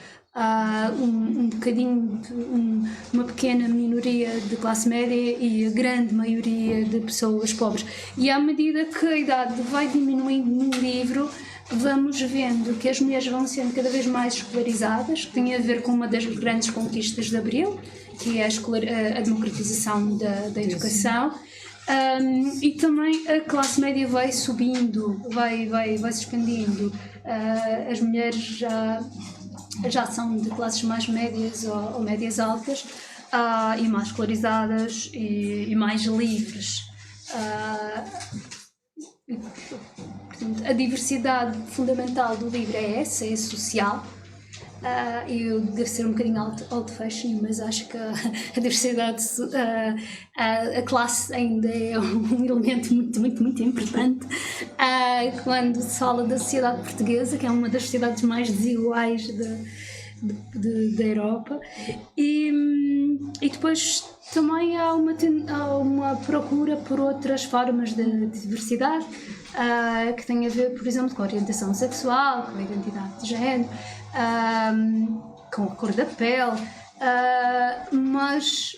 uma pequena minoria de classe média e a grande maioria de pessoas pobres. E à medida que a idade vai diminuindo no livro, vamos vendo que as mulheres vão sendo cada vez mais escolarizadas, que tem a ver com uma das grandes conquistas de Abril, que é a democratização da educação. E também a classe média vai subindo, vai se expandindo. As mulheres já são de classes mais médias ou médias altas, e mais escolarizadas e mais livres. Portanto, a diversidade fundamental do livro é essa, é social. Eu devo ser um bocadinho old fashion, mas acho que a diversidade, a classe ainda é um elemento muito importante quando se fala da sociedade portuguesa, que é uma das sociedades mais desiguais da Europa. E depois também há uma procura por outras formas de diversidade, que tem a ver, por exemplo, com a orientação sexual, com a identidade de género, com a cor da pele, mas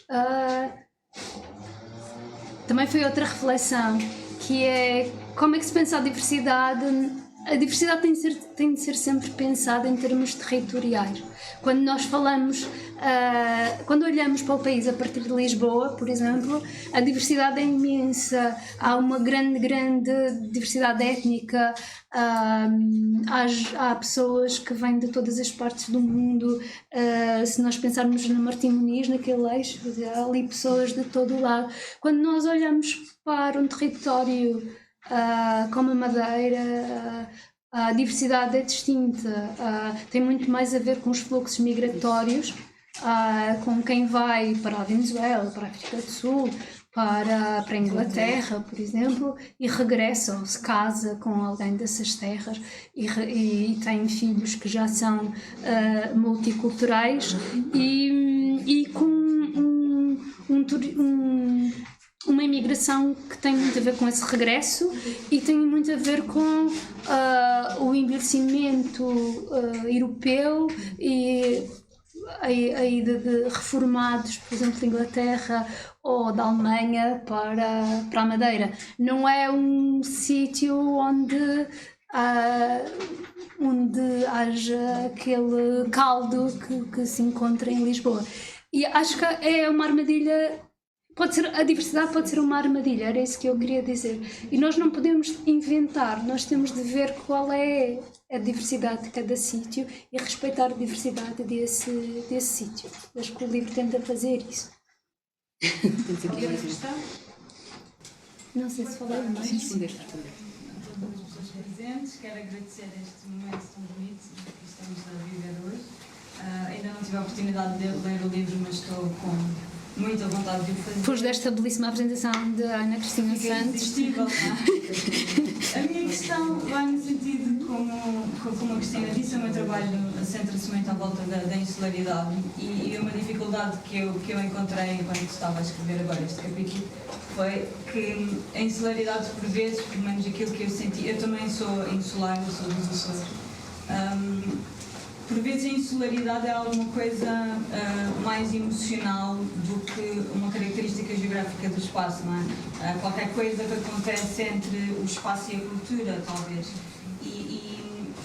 também foi outra reflexão, que é como é que se pensa a diversidade. A diversidade tem de ser sempre pensada em termos territoriais. Quando nós falamos, quando olhamos para o país a partir de Lisboa, por exemplo, a diversidade é imensa, há uma grande diversidade étnica, há pessoas que vêm de todas as partes do mundo. Se nós pensarmos no Martim Muniz, naquele eixo, há ali pessoas de todo o lado. Quando nós olhamos para um território como a Madeira, a diversidade é distinta, tem muito mais a ver com os fluxos migratórios, com quem vai para a Venezuela, para a África do Sul, para a Inglaterra, por exemplo, e regressa ou se casa com alguém dessas terras e tem filhos que já são multiculturais e com uma imigração que tem muito a ver com esse regresso e tem muito a ver com o envelhecimento europeu e a ida de reformados, por exemplo, da Inglaterra ou da Alemanha para a Madeira. Não é um sítio onde haja aquele caldo que se encontra em Lisboa. E acho que é uma armadilha a diversidade pode ser uma armadilha, era isso que eu queria dizer. E nós não podemos inventar, nós temos de ver qual é a diversidade de cada sítio e respeitar a diversidade desse sítio. Acho que o livro tenta fazer isso. Qualquer questão? Não sei se falei mais. Respondeste. A todas as pessoas presentes, quero agradecer este momento tão bonito que estamos a viver hoje. Ainda não tive a oportunidade de ler o livro, mas estou com muita vontade de o fazer. Depois desta belíssima apresentação de Ana Cristina Fiquei Santos. irresistível, não é? A minha questão vai no sentido, como a Cristina disse, o meu trabalho centra-se muito à volta da insularidade e uma dificuldade que eu encontrei enquanto estava a escrever agora este capítulo foi que a insularidade, por vezes, pelo menos aquilo que eu senti, eu também sou insular, eu sou dos Açores, por vezes a insularidade é alguma coisa mais emocional do que uma característica geográfica do espaço, não é? Qualquer coisa que acontece entre o espaço e a cultura, talvez.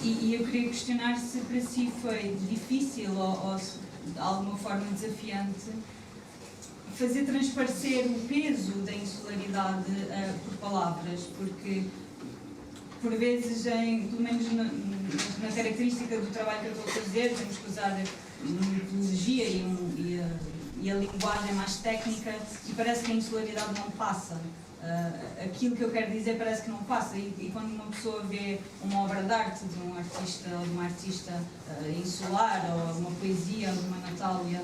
E eu queria questionar se para si foi difícil ou se, de alguma forma desafiante fazer transparecer o peso da insularidade por palavras, porque por vezes, pelo menos na característica do trabalho que eu estou a fazer, temos que usar metodologia e a linguagem mais técnica e parece que a insularidade não passa. Aquilo que eu quero dizer parece que não passa e quando uma pessoa vê uma obra de arte de um artista ou de uma artista insular ou uma poesia ou de uma Natália,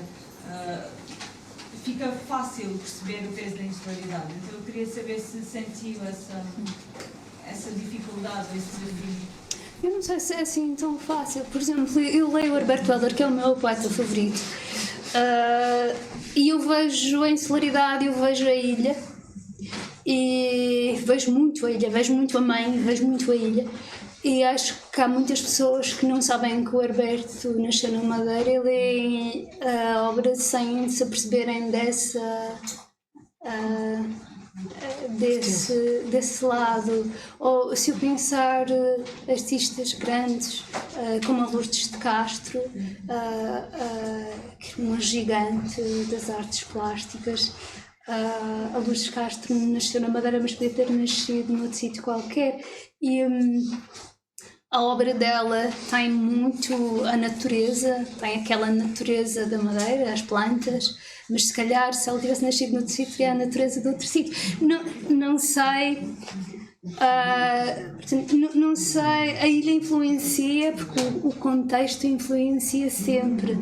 fica fácil perceber o peso da insularidade. Então eu queria saber se sentiu essa dificuldade ou esse desafio. Eu não sei se é assim tão fácil. Por exemplo, eu leio o Herbert Welder, que é o meu poeta favorito, e eu vejo a insularidade, eu vejo a ilha, e vejo muito a ilha, vejo muito a mãe, vejo muito a ilha, e acho que há muitas pessoas que não sabem que o Herberto nasceu na Madeira e leem a obra sem se aperceberem desse lado. Ou se eu pensar artistas grandes como a Lourdes de Castro, que é uma gigante das artes plásticas. A Lourdes de Castro nasceu na Madeira, mas podia ter nascido num outro sítio qualquer, e a obra dela tem muito a natureza, tem aquela natureza da Madeira, as plantas, mas se calhar se ela tivesse nascido noutro sítio seria a natureza de outro sítio. Não sei, não sei, a ilha influencia, porque o contexto influencia sempre,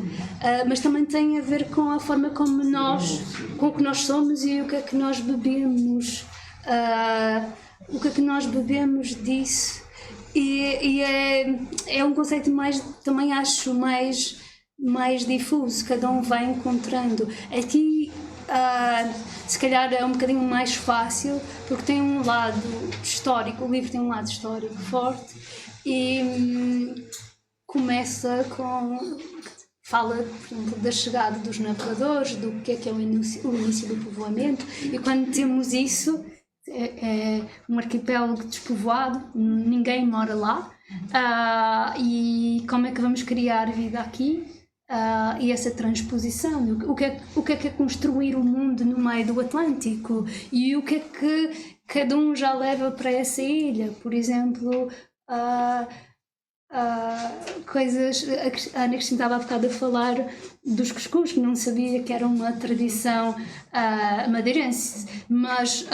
mas também tem a ver com a forma com o que nós somos e o que é que nós bebemos, o que é que nós bebemos disso. E é um conceito também acho mais difuso, cada um vai encontrando. Aqui se calhar é um bocadinho mais fácil porque tem um lado histórico, o livro tem um lado histórico forte e fala, por exemplo, da chegada dos navegadores, do que é o início do povoamento, e quando temos isso é um arquipélago despovoado, ninguém mora lá, e como é que vamos criar vida aqui? E essa transposição, o que é construir o mundo no meio do Atlântico e o que é que cada um já leva para essa ilha, por exemplo, coisas. A Ana Cristina estava há bocado a falar dos cuscuz, que não sabia que era uma tradição madeirense, mas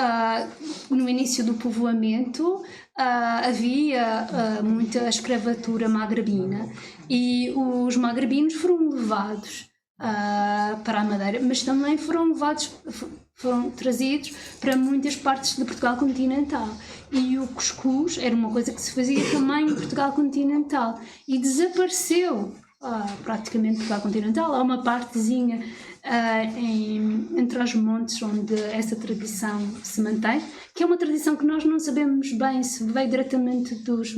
no início do povoamento havia muita escravatura magrebina e os magrebinos foram levados para a Madeira, mas também foram trazidos para muitas partes de Portugal continental, e o cuscuz era uma coisa que se fazia também em Portugal continental e desapareceu praticamente Portugal continental. Há uma partezinha entre os montes onde essa tradição se mantém, que é uma tradição que nós não sabemos bem se veio diretamente dos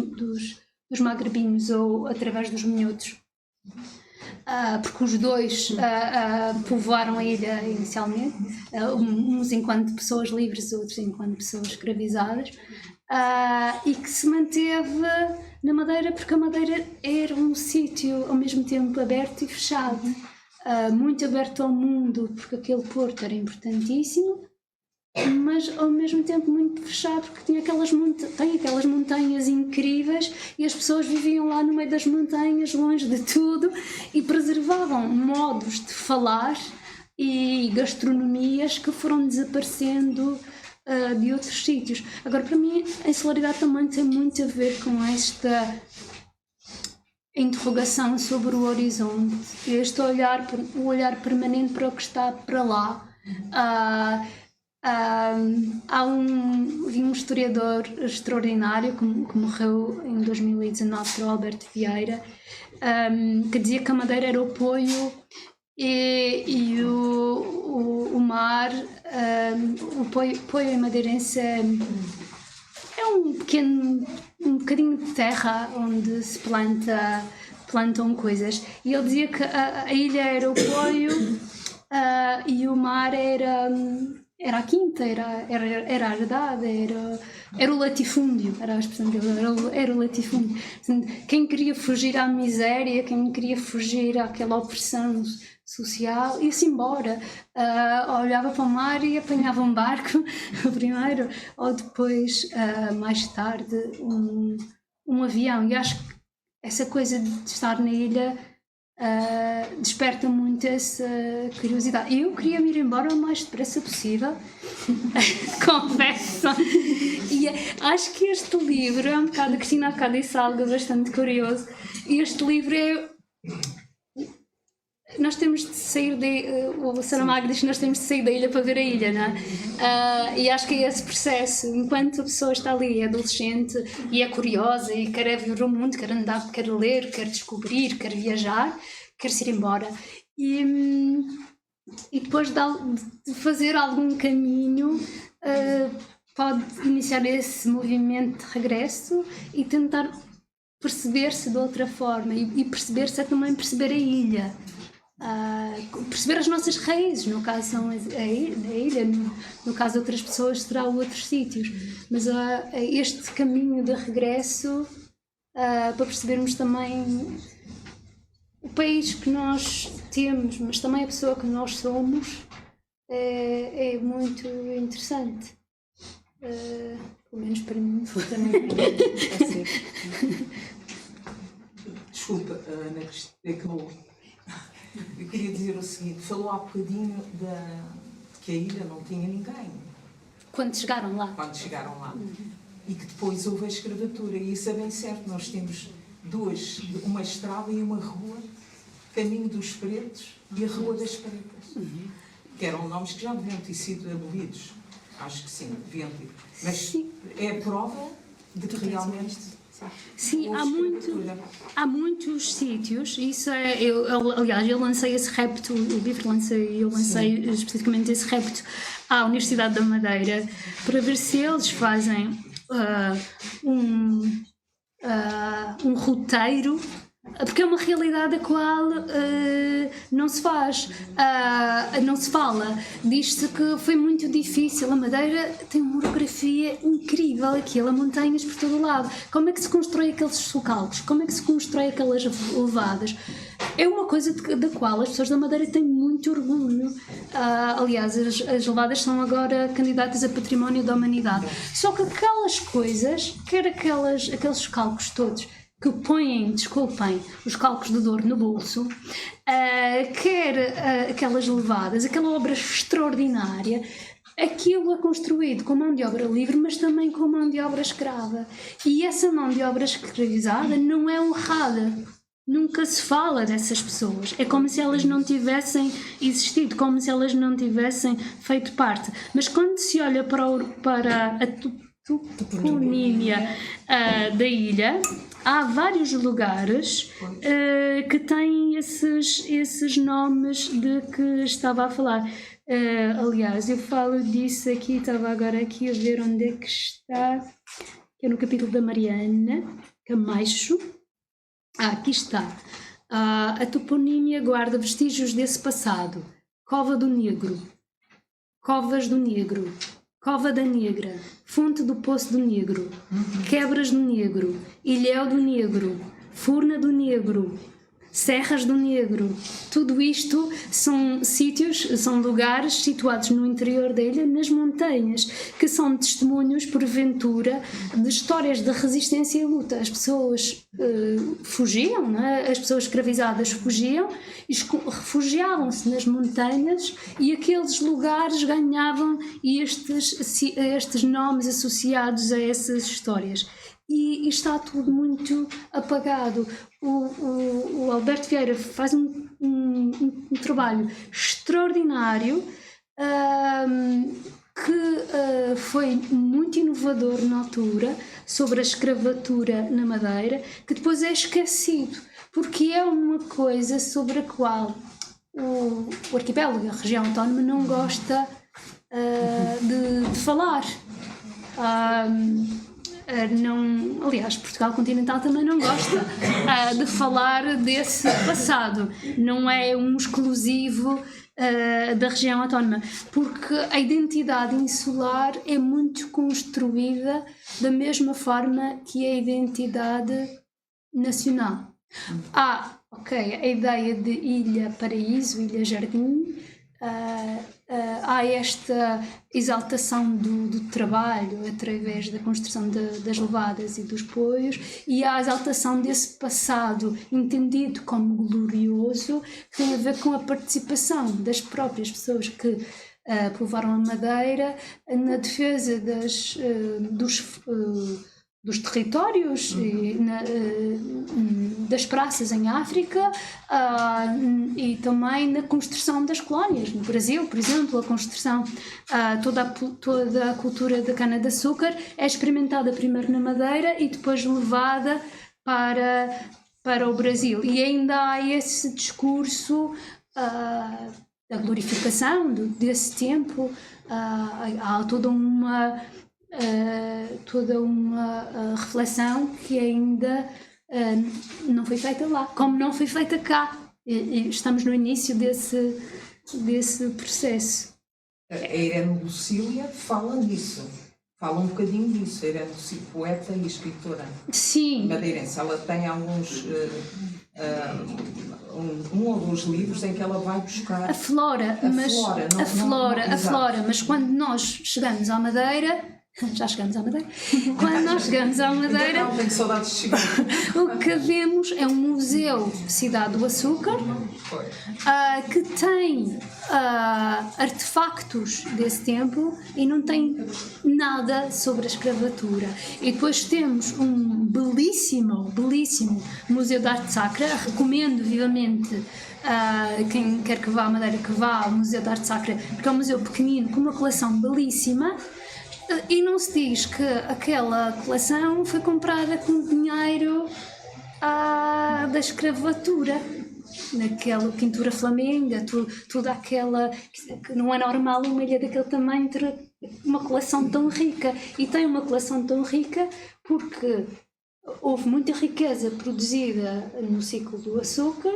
magrebinos ou através dos minhotos. Porque os dois povoaram a ilha inicialmente, uns enquanto pessoas livres, outros enquanto pessoas escravizadas, e que se manteve na Madeira porque a Madeira era um sítio ao mesmo tempo aberto e fechado, muito aberto ao mundo, porque aquele porto era importantíssimo, mas ao mesmo tempo muito fechado, porque tem aquelas montanhas incríveis e as pessoas viviam lá no meio das montanhas, longe de tudo, e preservavam modos de falar e gastronomias que foram desaparecendo de outros sítios. Agora, para mim, a insularidade também tem muito a ver com esta interrogação sobre o horizonte, este o olhar permanente para o que está para lá. Vi um historiador extraordinário que morreu em 2019, que era o Alberto Vieira, que dizia que a Madeira era o poio e o mar, o poio madeirense é um bocadinho de terra onde se plantam coisas. E ele dizia que a ilha era o poio e o mar era a quinta, era a herdade, era o latifúndio, era a expressão dele, era o latifúndio. Quem queria fugir à miséria, quem queria fugir àquela opressão social, ia-se embora, olhava para o mar e apanhava um barco primeiro, ou depois, mais tarde, um avião. E acho que essa coisa de estar na ilha desperta muito essa curiosidade. Eu queria me ir embora o mais depressa possível, confesso. E acho que este livro é um bocado, a Cristina há bocado disse algo bastante curioso. Este livro é... Nós temos de sair o Saramago diz que nós temos de sair da ilha para ver a ilha, não é? E acho que é esse processo. Enquanto a pessoa está ali, é adolescente e é curiosa e quer ver o mundo, quer andar, quer ler, quer descobrir, quer viajar, quer se ir embora. E depois de fazer algum caminho, pode iniciar esse movimento de regresso e tentar perceber-se de outra forma. E perceber-se é também perceber a ilha. Perceber as nossas raízes, no caso são a ilha, no caso de outras pessoas será outros sítios, mas este caminho de regresso para percebermos também o país que nós temos, mas também a pessoa que nós somos, é muito interessante, pelo menos para mim. Também desculpa, Ana Cristina, é que eu queria dizer o seguinte, falou há bocadinho que a ilha não tinha ninguém. Quando chegaram lá. E que depois houve a escravatura, e isso é bem certo, nós temos uma estrada e uma rua, Caminho dos Pretos e a Rua das Pretas, que eram nomes que já deviam ter sido abolidos, acho que sim, deviam ter, mas sim. É a prova de que realmente... Sim, há muitos sítios, isso é, aliás, eu lancei esse repto, o livro eu lancei especificamente esse repto à Universidade da Madeira para ver se eles fazem um roteiro, porque é uma realidade a qual não se faz, não se fala. Diz-se que foi muito difícil. A Madeira tem uma orografia incrível, aquilo, montanhas por todo o lado. Como é que se constrói aqueles sulcalcos? Como é que se constrói aquelas levadas? É uma coisa da qual as pessoas da Madeira têm muito orgulho. Aliás, as levadas são agora candidatas a Património da Humanidade. Só que aquelas coisas, quer aqueles sulcalcos todos, que põem, desculpem, os calcos de Douro no bolso, quer aquelas levadas, aquela obra extraordinária, aquilo é construído com mão de obra livre, mas também com mão de obra escrava. E essa mão de obra escravizada não é honrada. Nunca se fala dessas pessoas. É como se elas não tivessem existido, como se elas não tivessem feito parte. Mas quando se olha para a toponímia da ilha, há vários lugares que têm esses nomes de que estava a falar. Aliás, eu falo disso aqui, estava agora aqui a ver onde é que está, que é no capítulo da Mariana Camacho. Aqui está. A toponímia guarda vestígios desse passado. Cova do Negro, Covas do Negro, Cova da Negra, Fonte do Poço do Negro, Quebras do Negro, Ilhéu do Negro, Furna do Negro, Serras do Negro. Tudo isto são sítios, são lugares situados no interior da ilha, nas montanhas, que são testemunhos, porventura, de histórias de resistência e luta. As pessoas fugiam, não é? As pessoas escravizadas fugiam, refugiavam-se nas montanhas e aqueles lugares ganhavam estes nomes associados a essas histórias. E está tudo muito apagado. O Alberto Vieira faz um trabalho extraordinário que foi muito inovador na altura sobre a escravatura na Madeira, que depois é esquecido, porque é uma coisa sobre a qual o arquipélago, a região autónoma, não gosta de falar. Não, aliás, Portugal continental também não gosta de falar desse passado, não é um exclusivo da região autónoma, porque a identidade insular é muito construída da mesma forma que a identidade nacional. Há, a ideia de ilha-paraíso, ilha-jardim, há esta exaltação do trabalho através da construção das levadas e dos poios, e há a exaltação desse passado entendido como glorioso, que tem a ver com a participação das próprias pessoas que povoaram a Madeira na defesa dos territórios, das praças em África, e também na construção das colónias. No Brasil, por exemplo, a construção, toda a cultura da cana-de-açúcar é experimentada primeiro na Madeira e depois levada para o Brasil. E ainda há esse discurso da glorificação desse tempo, há toda uma reflexão que ainda não foi feita lá, como não foi feita cá, e estamos no início desse processo. A Irene Lucília fala disso, fala um bocadinho disso. A Irene Lucília, poeta e escritora. Sim. Madeirense, ela tem alguns um ou dois livros em que ela vai buscar a flora, mas quando nós chegamos à Madeira, já chegamos à Madeira? Quando nós chegamos à Madeira, não tenho saudades de chegar. O que vemos é um museu Cidade do Açúcar, que tem artefactos desse tempo e não tem nada sobre a escravatura. E depois temos um belíssimo Museu de Arte Sacra. Recomendo vivamente quem quer que vá à Madeira que vá ao Museu de Arte Sacra, porque é um museu pequenino com uma coleção belíssima. E não se diz que aquela coleção foi comprada com dinheiro da escravatura, naquela pintura flamenga, toda aquela, que não é normal uma ilha daquele tamanho ter uma coleção tão rica. E tem uma coleção tão rica porque houve muita riqueza produzida no ciclo do açúcar,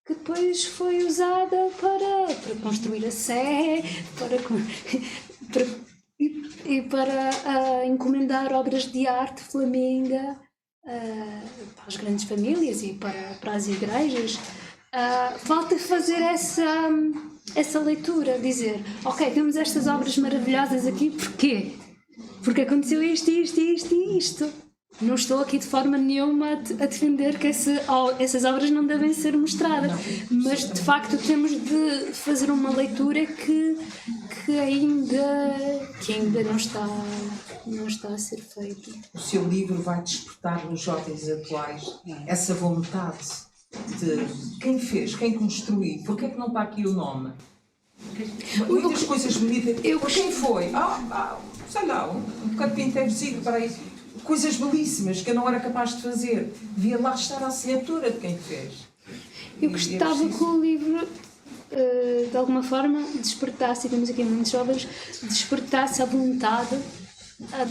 que depois foi usada para construir a Sé, para encomendar obras de arte flamenga para as grandes famílias e para as igrejas. Falta fazer essa leitura, dizer, ok, temos estas obras maravilhosas aqui, porquê? Porque aconteceu isto, isto, isto e isto. Não estou aqui de forma nenhuma a defender que essas obras não devem ser mostradas, mas de facto temos de fazer uma leitura que ainda não está a ser feita. O seu livro vai despertar nos jovens atuais essa vontade de quem fez, quem construiu, porque é que não está aqui o nome? Muitas coisas bonitas. Quem foi? Sei lá, um carpinteiro para isso. Coisas belíssimas que eu não era capaz de fazer. Devia lá estar a assinatura de quem fez. Eu gostava que o livro, de alguma forma, despertasse, e temos aqui muitos jovens, despertasse a vontade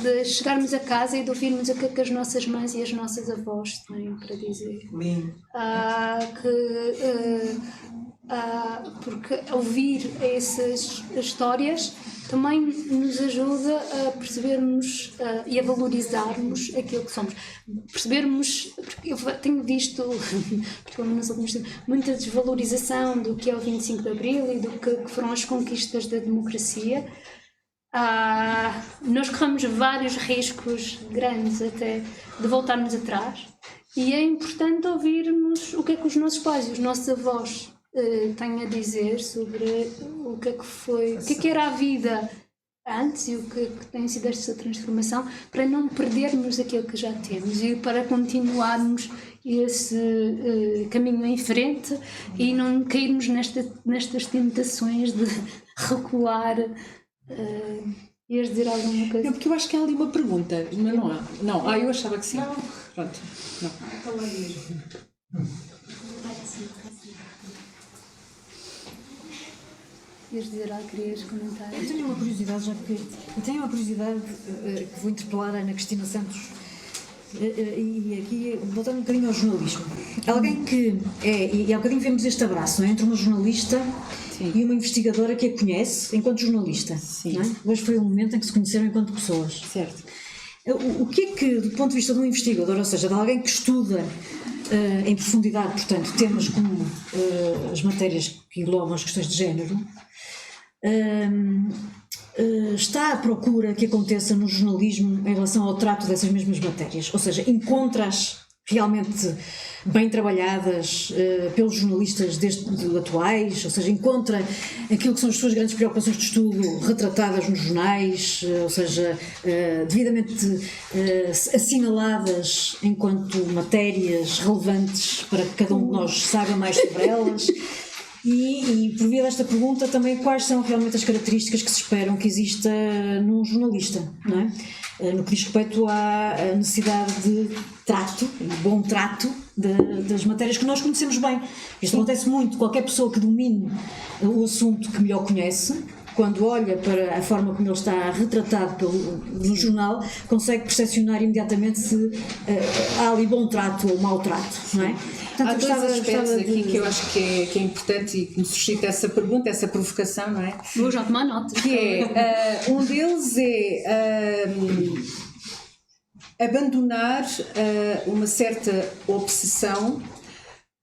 de chegarmos a casa e de ouvirmos o que as nossas mães e as nossas avós têm para dizer. Lindo. porque ouvir essas histórias também nos ajuda a percebermos e a valorizarmos aquilo que somos. Percebermos, porque eu tenho visto, particularmente nos últimos tempos, muita desvalorização do que é o 25 de Abril e do que foram as conquistas da democracia. Nós corremos vários riscos grandes até de voltarmos atrás, e é importante ouvirmos o que é que os nossos pais e os nossos avós têm a dizer sobre o que é que foi, o que é que era a vida antes e o que tem sido esta transformação, para não perdermos aquilo que já temos e para continuarmos esse caminho em frente e não cairmos nestas tentações de recuar. Ias dizer alguma coisa? Não, porque eu acho que há ali uma pergunta, mas não há. Não, eu achava que sim. Não. Pronto. Não. Ias dizer algo, querias comentar? Eu tenho uma curiosidade, que vou interpelar a Ana Cristina Santos, e aqui voltando um bocadinho ao jornalismo. Alguém que é, e há bocadinho vemos este abraço, não é? Entre uma jornalista e uma investigadora que a conhece enquanto jornalista. Não é? Hoje foi o momento em que se conheceram enquanto pessoas. Certo. O que é que, do ponto de vista de um investigador, ou seja, de alguém que estuda em profundidade, portanto, temas como as matérias que englobam as questões de género, está à procura que aconteça no jornalismo em relação ao trato dessas mesmas matérias? Ou seja, encontra-as realmente bem trabalhadas pelos jornalistas atuais? Ou seja, encontra aquilo que são as suas grandes preocupações de estudo retratadas nos jornais, ou seja, devidamente assinaladas enquanto matérias relevantes para que cada um de nós saiba mais sobre elas? E por via desta pergunta também, quais são realmente as características que se esperam que exista num jornalista, não é? No que diz respeito à necessidade de trato, de bom trato das matérias que nós conhecemos bem. Isto acontece muito, qualquer pessoa que domine o assunto que melhor conhece, quando olha para a forma como ele está retratado no jornal, consegue percepcionar imediatamente se há ali bom trato ou mau trato, não é? Portanto, Há dois aspectos aqui que eu acho que é importante e que me suscita essa pergunta, essa provocação, não é? Vou já tomar nota. Que é, um deles é abandonar uma certa obsessão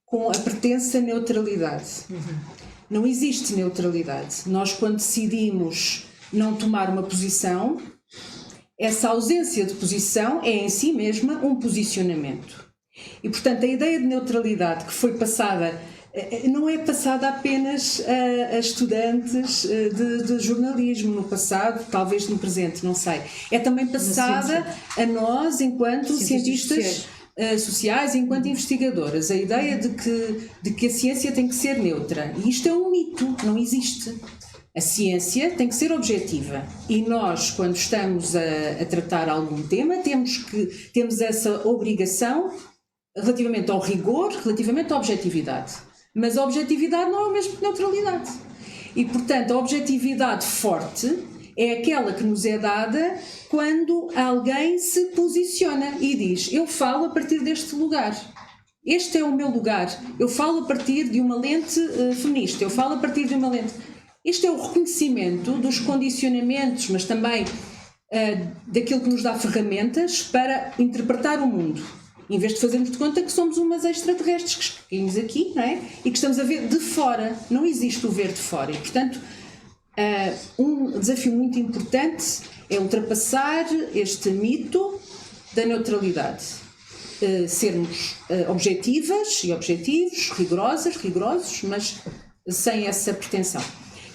com a pretensa neutralidade. Não existe neutralidade. Nós, quando decidimos não tomar uma posição, essa ausência de posição é em si mesma um posicionamento. E, portanto, a ideia de neutralidade que foi passada, não é passada apenas a estudantes de jornalismo no passado, talvez no presente, não sei. É também passada a nós, enquanto cientistas sociais, enquanto investigadoras. A ideia de que a ciência tem que ser neutra. E isto é um mito, não existe. A ciência tem que ser objetiva. E nós, quando estamos a tratar algum tema, temos essa obrigação relativamente ao rigor, relativamente à objetividade. Mas a objetividade não é o mesmo que neutralidade. E, portanto, a objetividade forte é aquela que nos é dada quando alguém se posiciona e diz: eu falo a partir deste lugar. Este é o meu lugar. Eu falo a partir de uma lente feminista. Eu falo a partir de uma lente... Este é o reconhecimento dos condicionamentos, mas também daquilo que nos dá ferramentas para interpretar o mundo. Em vez de fazermos de conta que somos umas extraterrestres que caímos aqui, não é? E que estamos a ver de fora. Não existe o ver de fora. E, portanto, um desafio muito importante é ultrapassar este mito da neutralidade. Sermos objetivas e objetivos, rigorosos, mas sem essa pretensão.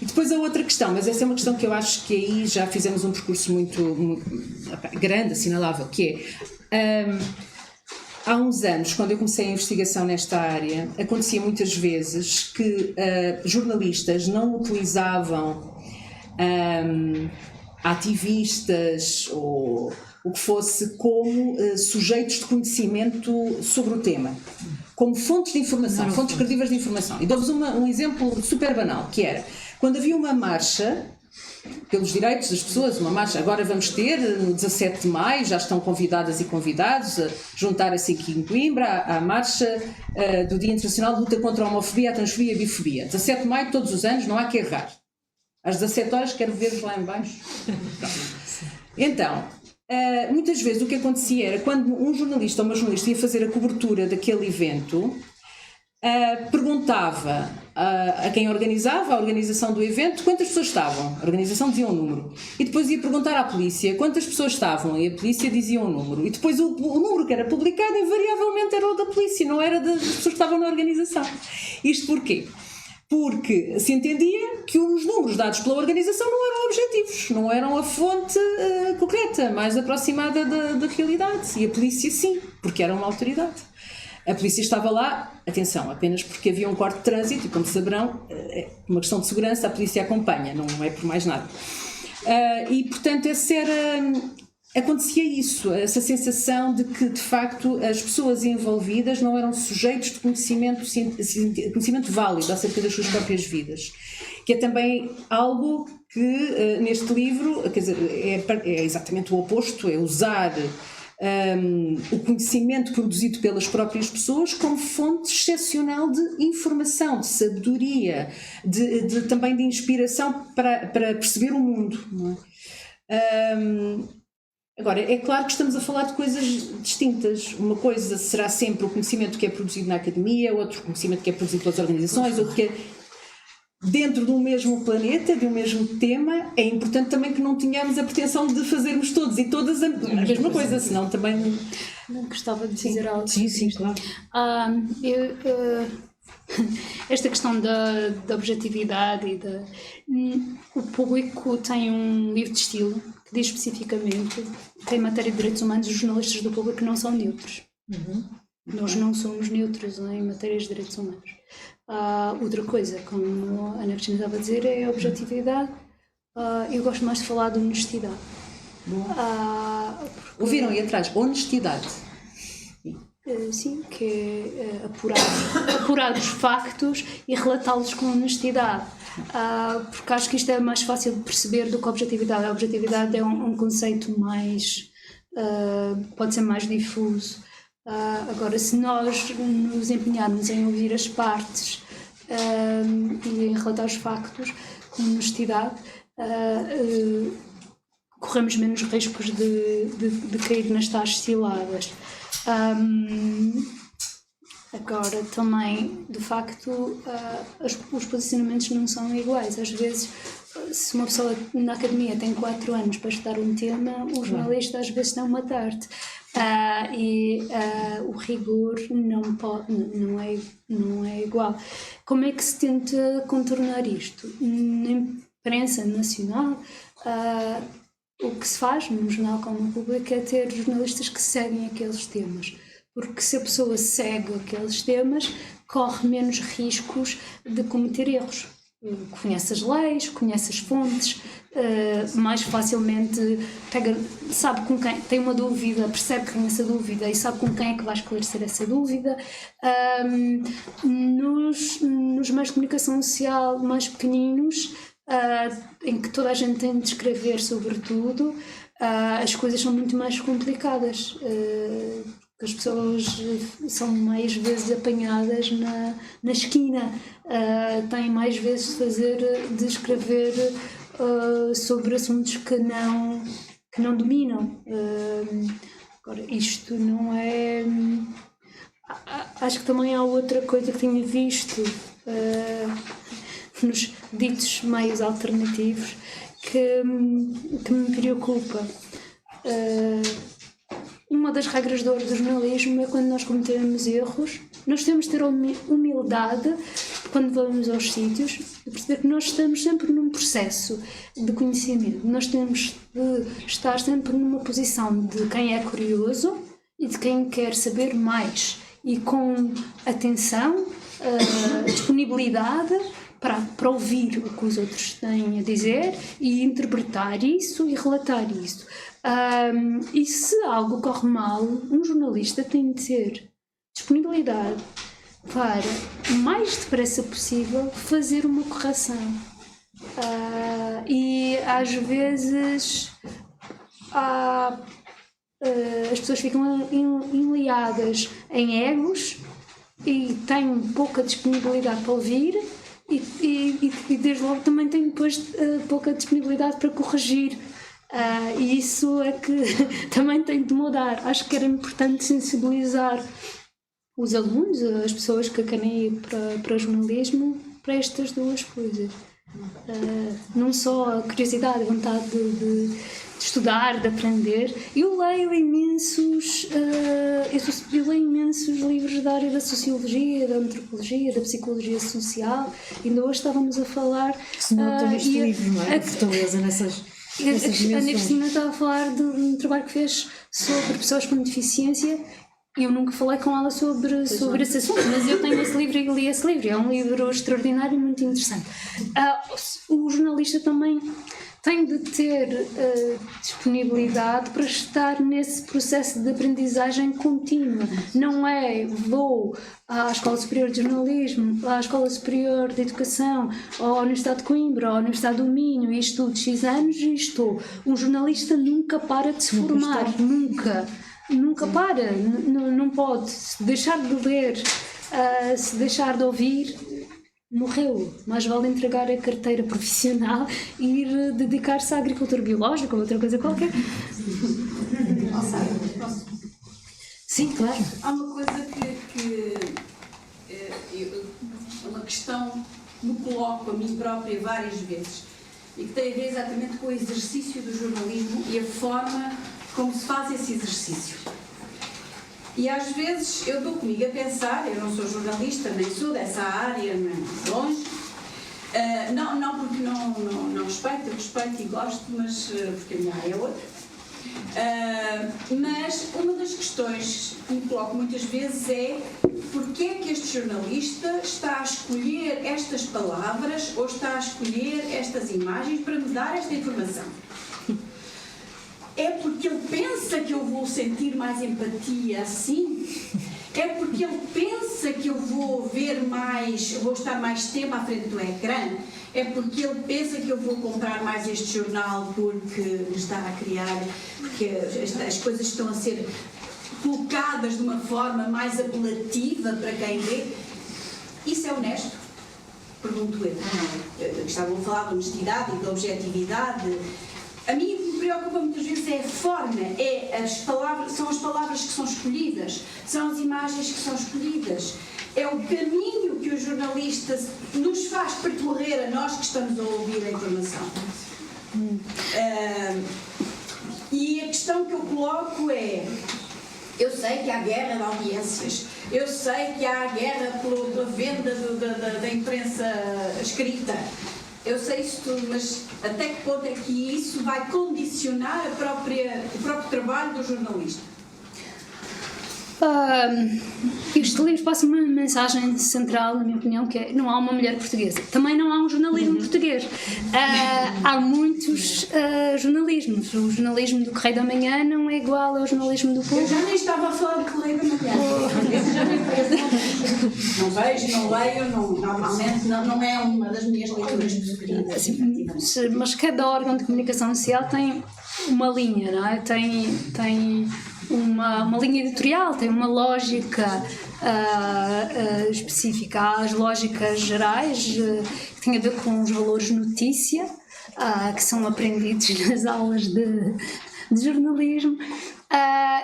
E depois a outra questão, mas essa é uma questão que eu acho que aí já fizemos um percurso muito grande, assinalável, que é... Há uns anos, quando eu comecei a investigação nesta área, acontecia muitas vezes que jornalistas não utilizavam ativistas ou o que fosse como sujeitos de conhecimento sobre o tema, como fontes de informação, fontes credíveis de informação. E dou-vos um exemplo super banal, que era, quando havia uma marcha pelos direitos das pessoas, uma marcha. Agora vamos ter, no 17 de maio, já estão convidadas e convidados a juntar-se aqui em Coimbra à marcha do Dia Internacional de Luta contra a Homofobia, a Transfobia e a Bifobia. 17 de maio, todos os anos, não há que errar. Às 17 horas, quero ver-vos lá em baixo. Então, muitas vezes o que acontecia era quando um jornalista ou uma jornalista ia fazer a cobertura daquele evento, perguntava a quem organizava a organização do evento quantas pessoas estavam. A organização dizia um número. E depois ia perguntar à polícia quantas pessoas estavam e a polícia dizia um número. E depois o número que era publicado invariavelmente era o da polícia, não era das pessoas que estavam na organização. Isto porquê? Porque se entendia que os números dados pela organização não eram objetivos, não eram a fonte correta, mais aproximada da realidade. E a polícia sim, porque era uma autoridade. A polícia estava lá, atenção, apenas porque havia um corte de trânsito e, como saberão, é uma questão de segurança, a polícia acompanha, não é por mais nada. E, portanto, acontecia isso, essa sensação de que, de facto, as pessoas envolvidas não eram sujeitos de conhecimento válido acerca das suas próprias vidas. Que é também algo que, neste livro, quer dizer, é exatamente o oposto, é usar o conhecimento produzido pelas próprias pessoas como fonte excepcional de informação, de sabedoria, também de inspiração para perceber o mundo, não é? Agora, é claro que estamos a falar de coisas distintas. Uma coisa será sempre o conhecimento que é produzido na academia, outro conhecimento que é produzido pelas organizações, outro que é dentro de um mesmo planeta, de um mesmo tema. É importante também que não tenhamos a pretensão de fazermos todos e todas a mesma coisa, senão também... Não gostava de dizer algo. Sim, claro. Esta questão da objetividade o público tem um livro de estilo que diz especificamente que em matéria de direitos humanos os jornalistas do público não são neutros. Nós não somos neutros em matéria de direitos humanos. Outra coisa, como a Ana Cristina estava a dizer, é a objetividade. Eu gosto mais de falar de honestidade. Ouviram aí atrás? Honestidade. Sim, que é apurar os factos e relatá-los com honestidade. Porque acho que isto é mais fácil de perceber do que a objetividade. A objetividade é um conceito mais... pode ser mais difuso. Agora, se nós nos empenharmos em ouvir as partes e em relatar os factos com honestidade, corremos menos riscos de cair nas tais ciladas. Agora, também, de facto, os posicionamentos não são iguais. Às vezes, se uma pessoa na academia tem 4 anos para estudar um tema, o jornalista às vezes tem uma tarde. O rigor não é igual. Como é que se tenta contornar isto? Na imprensa nacional, o que se faz num jornal como o Público é ter jornalistas que seguem aqueles temas, porque se a pessoa segue aqueles temas, corre menos riscos de cometer erros. Conhece as leis, conhece as fontes, mais facilmente sabe com quem tem uma dúvida, percebe que tem essa dúvida e sabe com quem é que vai esclarecer essa dúvida. Nos meios de comunicação social mais pequeninos, em que toda a gente tem de escrever sobre tudo, as coisas são muito mais complicadas. As pessoas são mais vezes apanhadas na esquina, têm mais vezes de escrever sobre assuntos que não dominam. Agora, isto não é... Acho que também há outra coisa que tenho visto nos ditos meios alternativos que me preocupa. Uma das regras de ouro do jornalismo é quando nós cometemos erros, nós temos de ter humildade quando vamos aos sítios e perceber que nós estamos sempre num processo de conhecimento. Nós temos de estar sempre numa posição de quem é curioso e de quem quer saber mais e com atenção, disponibilidade para ouvir o que os outros têm a dizer e interpretar isso e relatar isso. E se algo corre mal, um jornalista tem de ter disponibilidade para, o mais depressa possível, fazer uma correção. E às vezes as pessoas ficam enliadas em egos e têm pouca disponibilidade para ouvir e desde logo também têm depois pouca disponibilidade para corrigir. E isso é que também tem de mudar. Acho que era importante sensibilizar os alunos, as pessoas que querem ir para jornalismo, para estas duas coisas. Não só a curiosidade, a vontade de estudar, de aprender. Eu leio imensos livros da área da sociologia, da antropologia, da psicologia social. Ainda hoje estávamos a falar. Se nota neste livro, não é? A fortaleza nessas A Ana dimensões. Cristina estava a falar de um trabalho que fez sobre pessoas com deficiência. Eu nunca falei com ela sobre esse assunto, mas eu tenho esse livro e li esse livro. É um livro extraordinário e muito interessante. O jornalista também tem de ter disponibilidade para estar nesse processo de aprendizagem contínua. Não é vou à Escola Superior de Jornalismo, à Escola Superior de Educação, ou à Universidade de Coimbra, ou à Universidade do Minho e estudo X anos e estou. Um jornalista nunca para de se formar, nunca para, não pode. Se deixar de ler, se deixar de ouvir, morreu. Mais vale entregar a carteira profissional e ir dedicar-se à agricultura biológica ou outra coisa qualquer. Sim, claro. Há uma coisa uma questão que me coloco a mim própria várias vezes e que tem a ver exatamente com o exercício do jornalismo e a forma como se faz esse exercício. E às vezes eu dou comigo a pensar, eu não sou jornalista, nem sou dessa área, nem longe, não porque não respeito, eu respeito e gosto, mas porque a minha área é outra. Mas uma das questões que me coloco muitas vezes é porque é que este jornalista está a escolher estas palavras ou está a escolher estas imagens para me dar esta informação. É porque ele pensa que eu vou sentir mais empatia assim? É porque ele pensa que eu vou ver mais, vou estar mais tempo à frente do ecrã? É porque ele pensa que eu vou comprar mais este jornal porque está a criar, porque as coisas estão a ser colocadas de uma forma mais apelativa para quem lê? Isso é honesto? Pergunto eu. Estavam a falar de honestidade e de objetividade. A mim o que me preocupa muitas vezes é a forma, são as palavras que são escolhidas, são as imagens que são escolhidas, é o caminho que o jornalista nos faz percorrer a nós que estamos a ouvir a informação. E a questão que eu coloco é, eu sei que há guerra de audiências, eu sei que há guerra pela venda da imprensa escrita, eu sei isso tudo, mas até que ponto é que isso vai condicionar o próprio trabalho do jornalista? Este livro passa uma mensagem central, na minha opinião, que é: não há uma mulher portuguesa. Também não há um jornalismo português. Há muitos jornalismos. O jornalismo do Correio da Manhã não é igual ao jornalismo do Povo. Eu já nem estava a falar do Correio da Manhã. Não vejo, não leio, normalmente não é uma das minhas leituras preferidas. Mas cada órgão de comunicação social tem uma linha, não é? Tem uma linha editorial, tem uma lógica específica. Há as lógicas gerais que têm a ver com os valores de notícia, que são aprendidos nas aulas de jornalismo.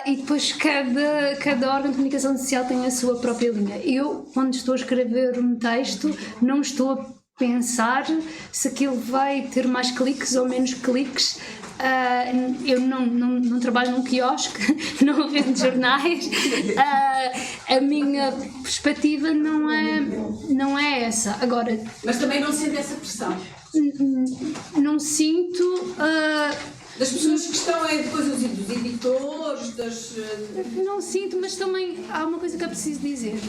E depois cada órgão de comunicação social tem a sua própria linha. Eu, quando estou a escrever um texto, não estou a pensar se aquilo vai ter mais cliques ou menos cliques. Eu não trabalho num quiosque, não vendo jornais. A minha perspectiva não é essa. Agora, mas também não sente essa pressão? Não sinto. Das pessoas que estão aí depois, dos editores, Não sinto, mas também há uma coisa que é preciso dizer.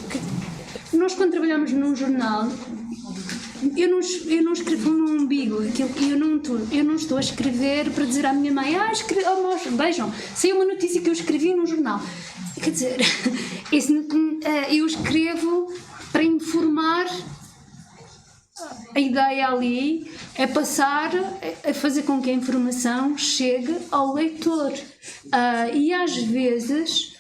Que nós, quando trabalhamos num jornal, eu não escrevo no umbigo. Eu não estou a escrever para dizer à minha mãe: vejam, saiu uma notícia que eu escrevi num jornal. Quer dizer, eu escrevo para informar a ideia ali é passar, é fazer com que a informação chegue ao leitor. E às vezes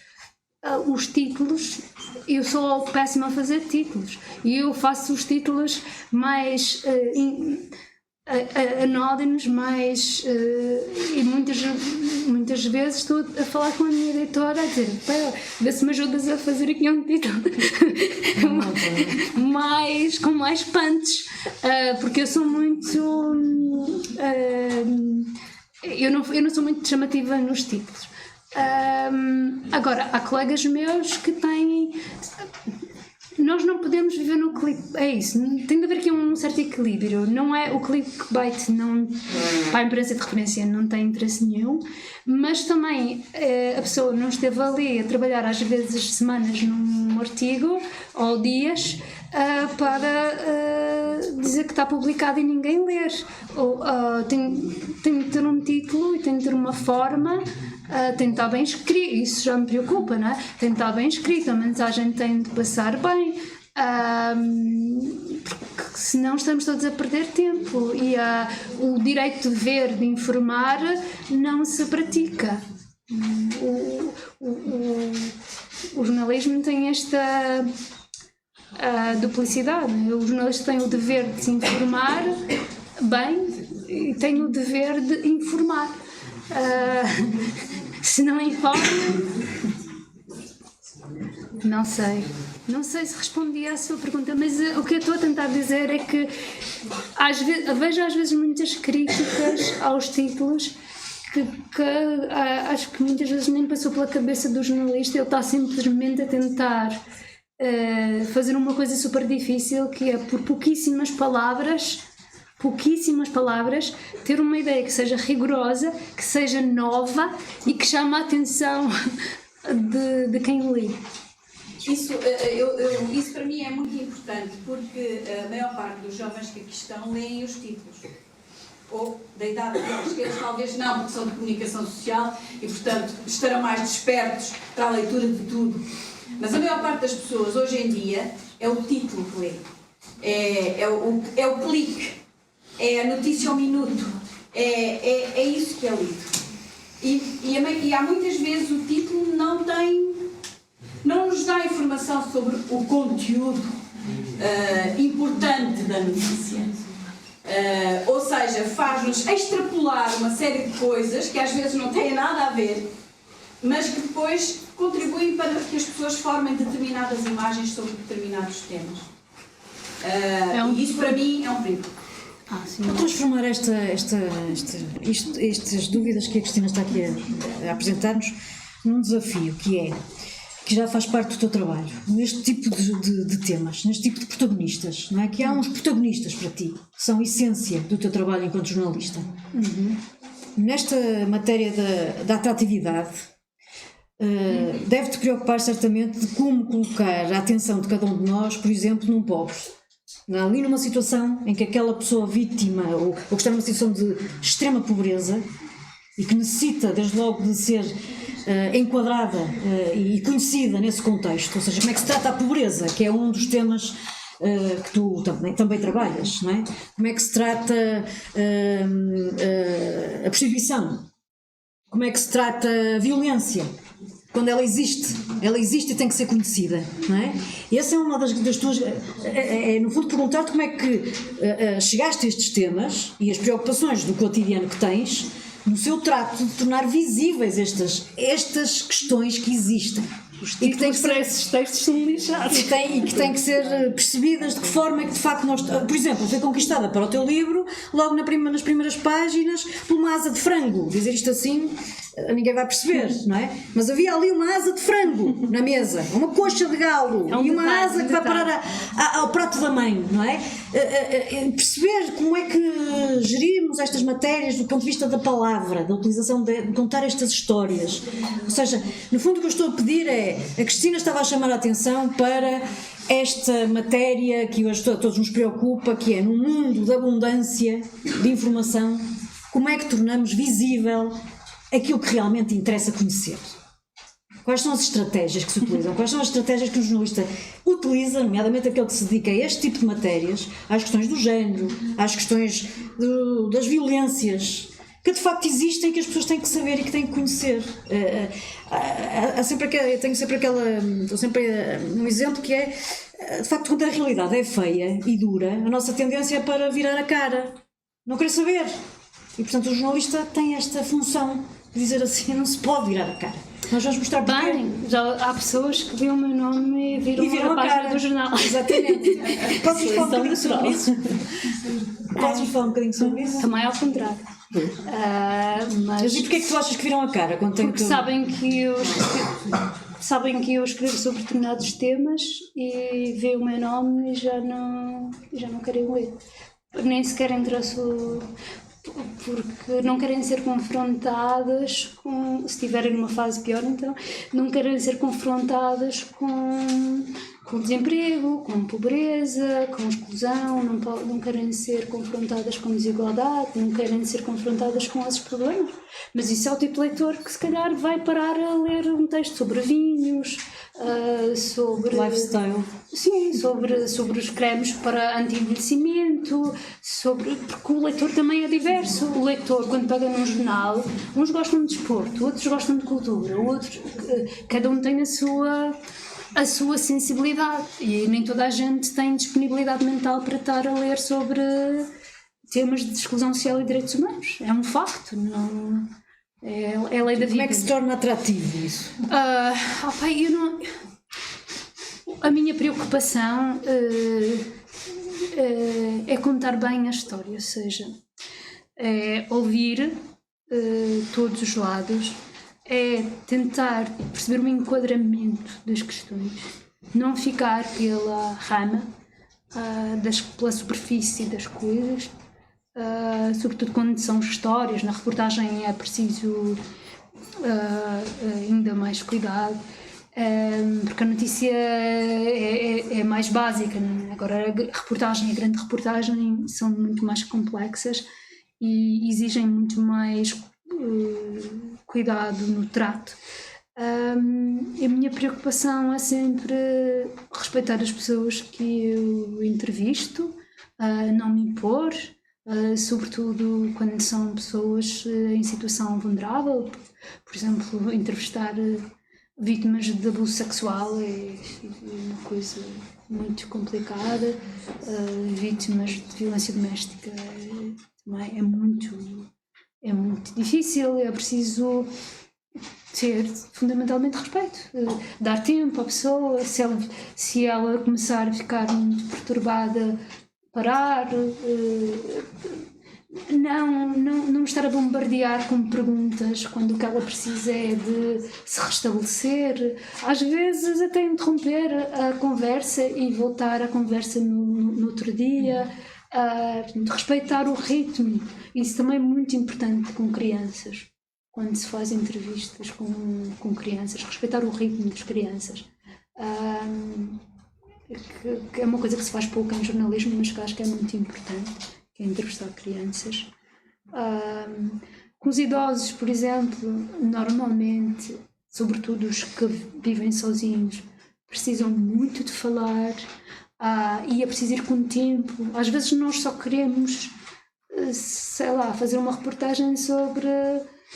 os títulos, eu sou péssima a fazer títulos e eu faço os títulos mais anódinos, mais e muitas vezes estou a falar com a minha editora a dizer, vê se me ajudas a fazer aqui um título com mais punch, porque eu sou muito eu não sou muito chamativa nos títulos. Agora, há colegas meus que têm. Nós não podemos viver no click. É isso, tem de haver aqui um certo equilíbrio. Não é o clickbait, não, para a imprensa de referência não tem interesse nenhum, mas também a pessoa não esteve ali a trabalhar às vezes semanas num artigo ou dias para dizer que está publicado e ninguém ler. Ou, tem de ter um título e tem de ter uma forma. Tem de estar bem escrito, isso já me preocupa, não é? Tem de estar bem escrito, a mensagem tem de passar bem, porque senão estamos todos a perder tempo e o direito de ver, de informar, não se pratica. O jornalismo tem esta duplicidade, o jornalista tem o dever de se informar bem e tem o dever de informar. Se não informa, não sei se respondi à sua pergunta, mas o que eu estou a tentar dizer é que vejo às vezes muitas críticas aos títulos que acho que muitas vezes nem passou pela cabeça do jornalista. Ele está simplesmente a tentar fazer uma coisa super difícil, que é por pouquíssimas palavras, ter uma ideia que seja rigorosa, que seja nova e que chame a atenção de quem lê. Isso para mim é muito importante, porque a maior parte dos jovens que aqui estão leem os títulos. Ou da idade deles, que eles talvez não, porque são de comunicação social e, portanto, estarão mais despertos para a leitura de tudo. Mas a maior parte das pessoas, hoje em dia, é o título que lê. É o clique. É a notícia ao minuto, é isso que é lido. E há muitas vezes o título não nos dá informação sobre o conteúdo importante da notícia. Ou seja, faz-nos extrapolar uma série de coisas que às vezes não têm nada a ver, mas que depois contribuem para que as pessoas formem determinadas imagens sobre determinados temas. E isso para mim é um perigo. Vou transformar estas dúvidas que a Cristina está aqui a apresentar-nos num desafio, que já faz parte do teu trabalho, neste tipo de temas, neste tipo de protagonistas, não é? Que há uns protagonistas para ti, que são a essência do teu trabalho enquanto jornalista. Nesta matéria da atratividade, deve-te preocupar certamente de como colocar a atenção de cada um de nós, por exemplo, num pobre. Ali numa situação em que aquela pessoa vítima ou que está numa situação de extrema pobreza e que necessita desde logo de ser enquadrada e conhecida nesse contexto, ou seja, como é que se trata a pobreza, que é um dos temas que tu também trabalhas, não é? Como é que se trata a prostituição, como é que se trata a violência. Quando ela existe e tem que ser conhecida, não é? E essa é uma das tuas... no fundo, perguntar-te como é que chegaste a estes temas e as preocupações do cotidiano que tens no seu trato de tornar visíveis estas questões que existem. Os títulos para esses textos são lixados. E que têm que ser percebidas de que forma é que de facto nós... Por exemplo, foi conquistada para o teu livro, logo nas primeiras páginas, por uma asa de frango. Dizer isto assim, ninguém vai perceber, não é? Mas havia ali uma asa de frango na mesa, uma coxa de galo e uma asa que vai parar ao prato da mãe, não é? Perceber como é que gerimos estas matérias do ponto de vista da palavra, da utilização de contar estas histórias. Ou seja, no fundo o que eu estou a pedir é, a Cristina estava a chamar a atenção para esta matéria que hoje a todos nos preocupa, que é num mundo de abundância de informação, como é que tornamos visível aquilo que realmente interessa conhecer. quais são as estratégias que se utilizam, quais são as estratégias que o jornalista utiliza, nomeadamente aquele que se dedica a este tipo de matérias, às questões do género, às questões das violências, que de facto existem e que as pessoas têm que saber e que têm que conhecer. Estou sempre num exemplo que é, de facto, quando a realidade é feia e dura, a nossa tendência é para virar a cara, não querer saber. E portanto o jornalista tem esta função de dizer assim, não se pode virar a cara. Nós vamos mostrar porquê. Bem, já há pessoas que viram o meu nome e viram a página do jornal. Exatamente. Podes-nos falar um bocadinho sobre isso? Podes-nos falar um bocadinho sobre isso? Também ao contrário. Mas e porquê é que tu achas que viram a cara? Quando tem Porque sabem que eu escrevo sobre determinados temas e vê o meu nome e já não querem ler. Nem sequer interessa, porque não querem ser confrontadas com, se estiverem numa fase pior, então, não querem ser confrontadas com desemprego, com pobreza, com exclusão, não querem ser confrontadas com desigualdade, não querem ser confrontadas com esses problemas. Mas isso é o tipo de leitor que se calhar vai parar a ler um texto sobre vinhos, sobre lifestyle. Sim, sobre os cremes para anti-envelhecimento, porque o leitor também é diverso. O leitor, quando pega num jornal, uns gostam de desporto, outros gostam de cultura, outros, cada um tem a sua sensibilidade e nem toda a gente tem disponibilidade mental para estar a ler sobre temas de exclusão social e direitos humanos. É um facto, não é a lei da vida. Como é que se torna atrativo isso? A minha preocupação é contar bem a história, ou seja, é ouvir todos os lados, é tentar perceber um enquadramento das questões, não ficar pela rama, pela superfície das coisas, sobretudo quando são histórias. Na reportagem é preciso ainda mais cuidado, porque a notícia é mais básica, né? Agora a reportagem, a grande reportagem são muito mais complexas e exigem muito mais cuidado no trato. A minha preocupação é sempre respeitar as pessoas que eu entrevisto, não me impor, sobretudo quando são pessoas em situação vulnerável. Por exemplo, entrevistar vítimas de abuso sexual é uma coisa muito complicada, vítimas de violência doméstica também é muito difícil. É preciso ter fundamentalmente respeito, dar tempo à pessoa, se ela começar a ficar muito perturbada, parar, não estar a bombardear com perguntas quando o que ela precisa é de se restabelecer, às vezes até interromper a conversa e voltar à conversa no outro dia. Respeitar o ritmo, isso também é muito importante com crianças, quando se faz entrevistas com crianças, respeitar o ritmo das crianças, que é uma coisa que se faz pouco em jornalismo, mas que acho que é muito importante, que é entrevistar crianças. Com os idosos, por exemplo, normalmente, sobretudo os que vivem sozinhos, precisam muito de falar, e é preciso ir com o tempo. Às vezes nós só queremos, fazer uma reportagem sobre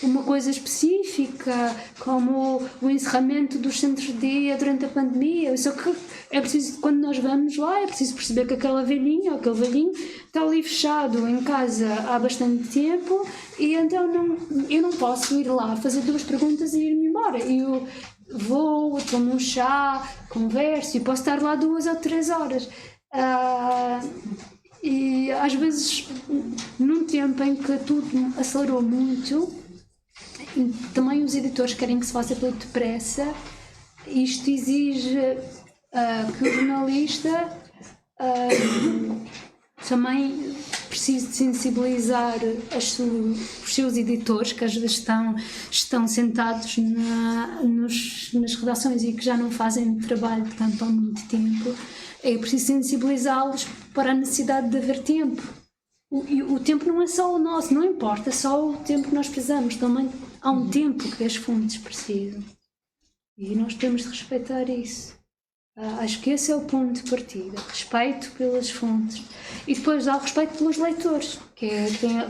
uma coisa específica, como o encerramento dos centros de dia durante a pandemia. Só que é preciso, quando nós vamos lá, é preciso perceber que aquela velhinha ou aquele velhinho está ali fechado em casa há bastante tempo e então eu não posso ir lá fazer 2 perguntas e ir-me embora. Eu vou, tomo um chá, converso e posso estar lá 2 ou 3 horas. E às vezes, num tempo em que tudo acelerou muito, e também os editores querem que se faça tudo depressa, isto exige que o jornalista também precise de sensibilizar os seus editores, que às vezes estão sentados nas redações e que já não fazem trabalho de campo há muito tempo. É preciso sensibilizá-los para a necessidade de haver tempo. O tempo não é só o nosso, não importa só o tempo que nós precisamos, também há um tempo que as fontes precisam. E nós temos de respeitar isso. Acho que esse é o ponto de partida. Respeito pelas fontes. E depois há o respeito pelos leitores, que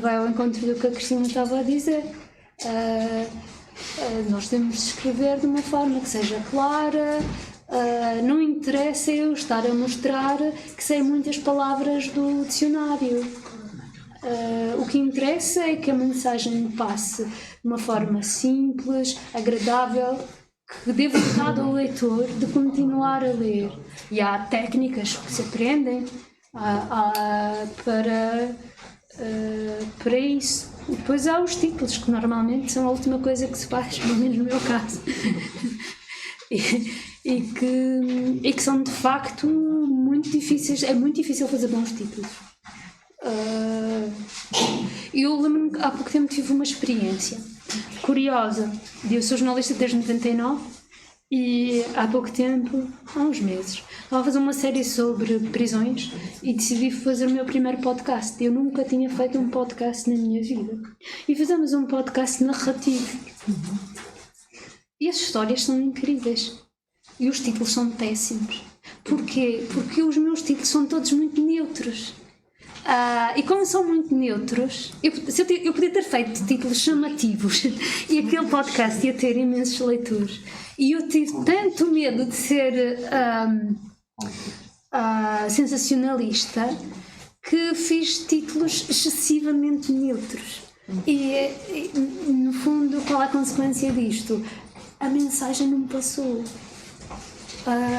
vai ao encontro do que a Cristina estava a dizer. Nós temos de escrever de uma forma que seja clara. Não interessa eu estar a mostrar que sei muitas palavras do dicionário. O que interessa é que a mensagem passe de uma forma simples, agradável, que dê vontade ao leitor de continuar a ler. E há técnicas que se aprendem para isso. E depois há os títulos, que normalmente são a última coisa que se faz, pelo menos no meu caso. e que são de facto muito difíceis. É muito difícil fazer bons títulos. Eu lembro-me que há pouco tempo tive uma experiência curiosa. Eu sou jornalista desde 99 e há pouco tempo, há uns meses, estava a fazer uma série sobre prisões e decidi fazer o meu primeiro podcast. Eu nunca tinha feito um podcast na minha vida. E fizemos um podcast narrativo. E as histórias são incríveis. E os títulos são péssimos. Porquê? Porque os meus títulos são todos muito neutros. E como são muito neutros, eu podia ter feito títulos chamativos e aquele podcast ia ter imensos leitores. E eu tive tanto medo de ser sensacionalista que fiz títulos excessivamente neutros. E no fundo, qual é a consequência disto? A mensagem não passou.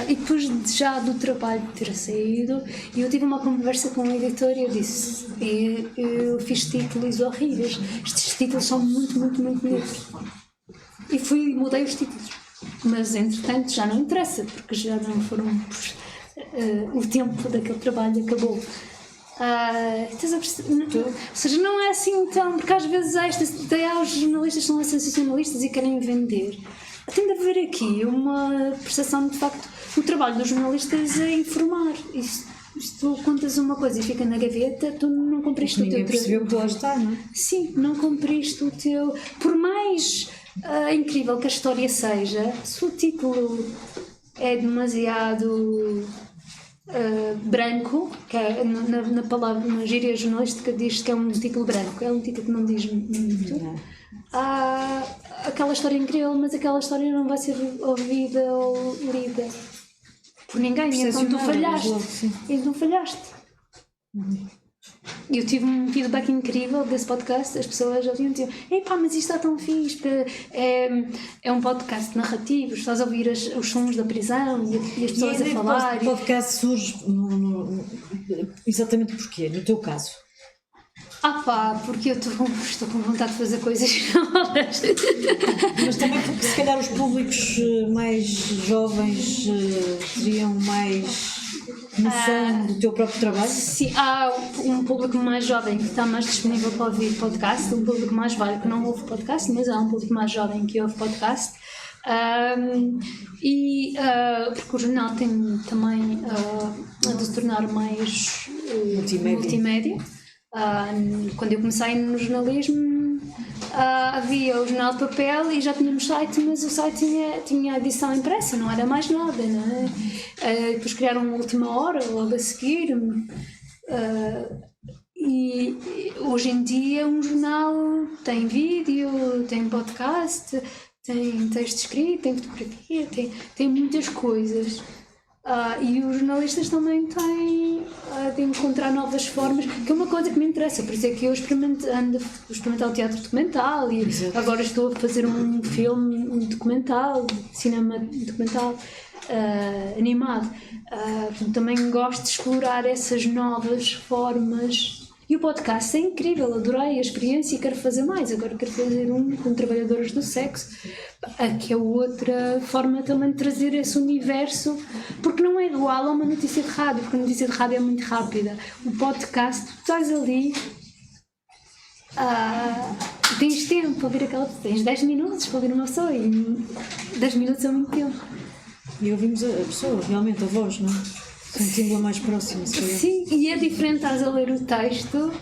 E depois já do trabalho de ter saído, eu tive uma conversa com o editor e eu disse: eu fiz títulos horríveis, estes títulos são muito, muito, muito neutros. E mudei os títulos. Mas entretanto já não interessa, porque já não foram. O tempo daquele trabalho acabou. Ou seja, não é assim tão. Porque às vezes há os jornalistas que são sensacionalistas e querem vender. Tem de haver aqui uma percepção de facto. O trabalho dos jornalistas é informar. Se tu contas uma coisa e fica na gaveta, tu não cumpriste o teu trabalho. Percebeu que lá está, não é? Sim, não cumpriste o teu. Por mais incrível que a história seja, se o título é demasiado branco, que é, na palavra, na gíria jornalística diz que é um título branco, é um título que não diz muito. Aquela história é incrível, mas aquela história não vai ser ouvida ou lida por ninguém, então tu falhaste. Então falhaste. Eu tive um feedback incrível desse podcast, as pessoas já diziam: epá, mas isto está tão fixe, é um podcast narrativo, estás a ouvir os sons da prisão e as pessoas a falar. O podcast surge exatamente porquê, no teu caso? Porque eu estou com vontade de fazer coisas novas. Mas também porque se calhar os públicos mais jovens teriam mais noção do teu próprio trabalho? Sim, há um público mais jovem que está mais disponível para ouvir podcast, um público mais velho que não ouve podcast, mas há um público mais jovem que ouve podcast. Porque o jornal tem também de se tornar mais multimédia. Quando eu comecei no jornalismo havia o jornal de papel e já tínhamos site, mas o site tinha a edição impressa, não era mais nada, não é? Depois criaram uma última hora logo a seguir, e hoje em dia um jornal tem vídeo, tem podcast, tem texto escrito, tem fotografia, tem muitas coisas. E os jornalistas também têm de encontrar novas formas, que é uma coisa que me interessa, por isso é que eu ando a experimentar o teatro documental e agora estou a fazer um filme, um documental, cinema documental animado. Também gosto de explorar essas novas formas. E o podcast é incrível, adorei a experiência e quero fazer mais. Agora quero fazer um com trabalhadoras do sexo, que é outra forma também de trazer esse universo, porque não é igual a uma notícia de rádio, porque a notícia de rádio é muito rápida. O podcast, tu estás ali, tens tempo para ouvir tens 10 minutos para ouvir uma pessoa e 10 minutos é muito tempo. E ouvimos a pessoa, realmente, a voz, não é? Sentindo-a mais próxima. Sim, e é diferente, estás a ler o texto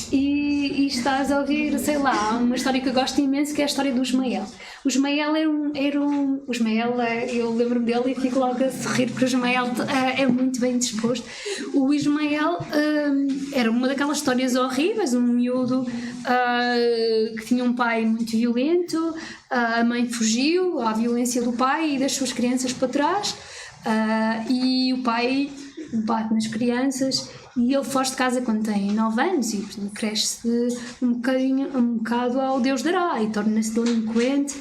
e e estás a ouvir, sei lá, uma história que eu gosto imenso, que é a história do Ismael. O Ismael o Ismael, eu lembro-me dele e fico logo a sorrir, porque o Ismael é muito bem disposto. O Ismael era uma daquelas histórias horríveis, um miúdo que tinha um pai muito violento, a mãe fugiu à violência do pai e das suas crianças para trás, e o pai bate nas crianças e ele foge de casa quando tem 9 anos e portanto, cresce um bocado ao Deus dará e torna-se delinquente,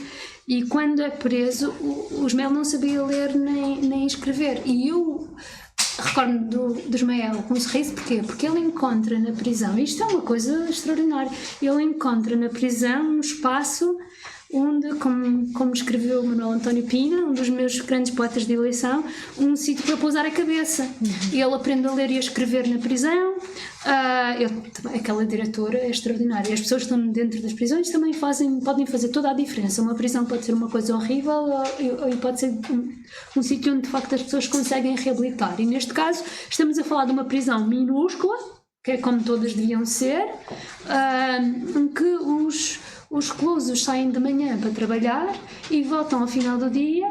e quando é preso o Ismael não sabia ler nem escrever, e eu recordo do Ismael com um sorriso. Porquê? Porque ele encontra na prisão, isto é uma coisa extraordinária, ele encontra na prisão um espaço onde, como escreveu Manuel António Pina, um dos meus grandes poetas de eleição, um sítio para pousar a cabeça. Ele aprende a ler e a escrever na prisão. Aquela diretora é extraordinária. As pessoas que estão dentro das prisões também podem fazer toda a diferença. Uma prisão pode ser uma coisa horrível e pode ser um sítio onde de facto as pessoas conseguem reabilitar. E neste caso estamos a falar de uma prisão minúscula, que é como todas deviam ser, em que os reclusos saem de manhã para trabalhar e voltam ao final do dia.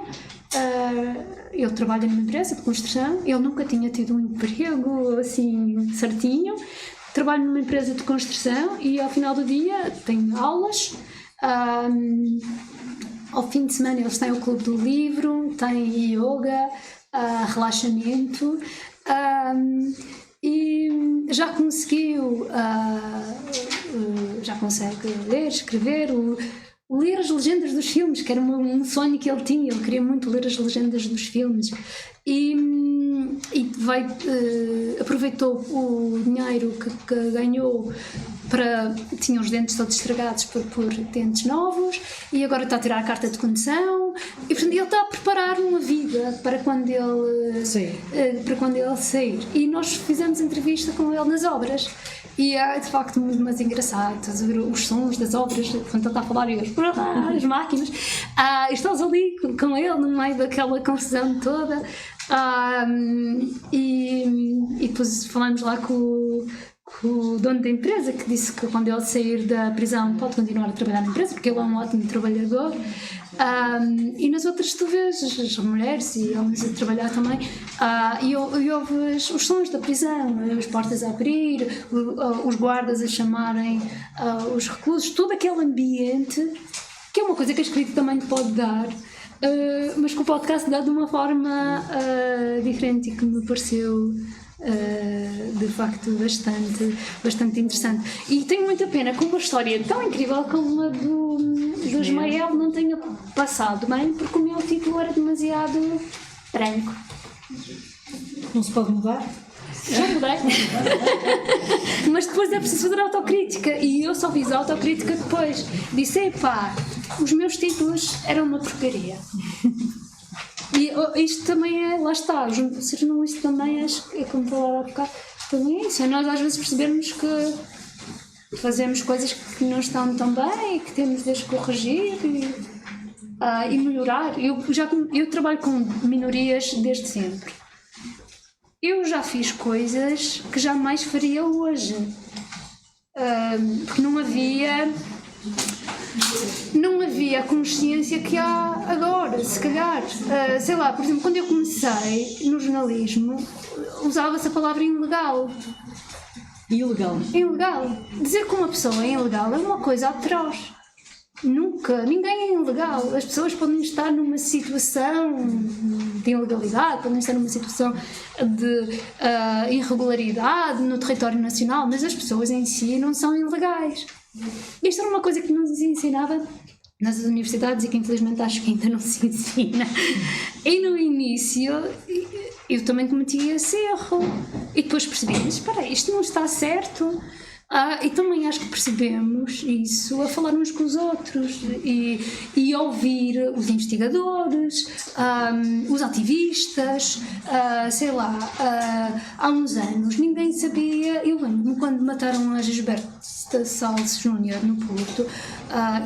Ele trabalha numa empresa de construção, ele nunca tinha tido um emprego assim certinho, trabalha numa empresa de construção e ao final do dia tem aulas. Ao fim de semana eles têm o clube do livro, têm yoga, relaxamento, e já consegue ler, escrever, ler as legendas dos filmes, que era um sonho que ele tinha. Ele queria muito ler as legendas dos filmes e aproveitou o dinheiro que ganhou tinha os dentes todos estragados por dentes novos, e agora está a tirar a carta de condução e portanto ele está a preparar uma vida para quando ele sair. E nós fizemos entrevista com ele nas obras e é de facto muito mais engraçado os sons das obras, quando ele está a falar e as máquinas, estamos ali com ele no meio daquela confusão toda, e depois falamos lá com o dono da empresa, que disse que quando ele sair da prisão pode continuar a trabalhar na empresa porque ele é um ótimo trabalhador. E nas outras tu vês as mulheres e homens a trabalhar também, e ouves os sons da prisão, as portas a abrir, os guardas a chamarem os reclusos, todo aquele ambiente, que é uma coisa que a escrita também pode dar, mas que o podcast dá de uma forma diferente e que me pareceu de facto bastante interessante. E tenho muita pena que uma história tão incrível como a do Ismael não tenha passado bem, porque o meu título era demasiado branco. Não se pode mudar? Já mudei. Mas depois é preciso fazer autocrítica, e eu só fiz a autocrítica depois. Disse, epá, os meus títulos eram uma porcaria. E isto também é, lá está, ser jornalista também, acho que é como falar há bocado, também é isso, é nós às vezes percebermos que fazemos coisas que não estão tão bem e que temos de as corrigir e melhorar. Eu trabalho com minorias desde sempre. Eu já fiz coisas que jamais faria hoje, porque não havia a consciência que há agora, se calhar. Sei lá, por exemplo, quando eu comecei no jornalismo, usava-se a palavra ilegal. Ilegal. Dizer que uma pessoa é ilegal é uma coisa atroz. Ninguém é ilegal. As pessoas podem estar numa situação de ilegalidade, podem estar numa situação de irregularidade no território nacional, mas as pessoas em si não são ilegais. Isto era uma coisa que nos ensinava nas universidades e que infelizmente acho que ainda não se ensina. E no início eu também cometi esse erro e depois percebi, mas espera aí, isto não está certo. E também acho que percebemos isso a falar uns com os outros e ouvir os investigadores, os ativistas, sei lá, há uns anos ninguém sabia. Eu lembro-me quando mataram a Gisberto da Salles Júnior no Porto,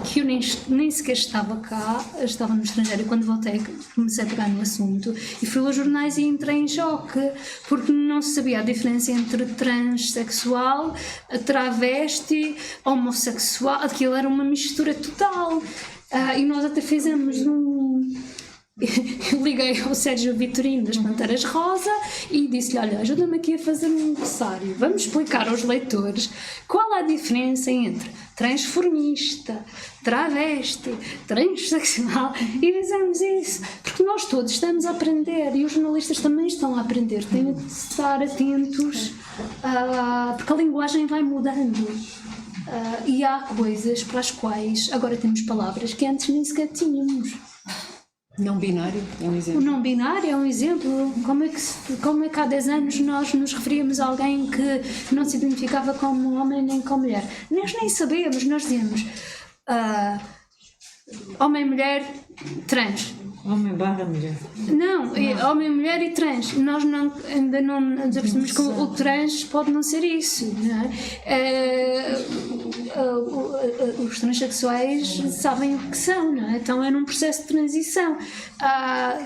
que eu nem sequer estava cá, estava no estrangeiro, e quando voltei comecei a pegar no assunto e fui aos jornais e entrei em choque, porque não se sabia a diferença entre transexual, travesti, homossexual, aquilo era uma mistura total. E nós até fizemos eu liguei ao Sérgio Vitorino das Panteras Rosa e disse-lhe: olha, ajuda-me aqui a fazer um glossário, vamos explicar aos leitores qual a diferença entre transformista, travesti, transexual, e fizemos isso, porque nós todos estamos a aprender e os jornalistas também estão a aprender, têm de estar atentos, porque a linguagem vai mudando. E há coisas para as quais agora temos palavras que antes nem sequer tínhamos. Não binário é um O exemplo. não binário é um exemplo. Como é que há 10 anos nós nos referíamos a alguém que não se identificava como homem nem como mulher? Nós nem sabíamos, nós dizíamos homem, mulher, trans. Homem barra mulher. Não, homem, mulher e trans. Nós ainda não nos apercebemos que o trans pode não ser isso, não é? Os transexuais sabem o que são, não é? Então é num processo de transição.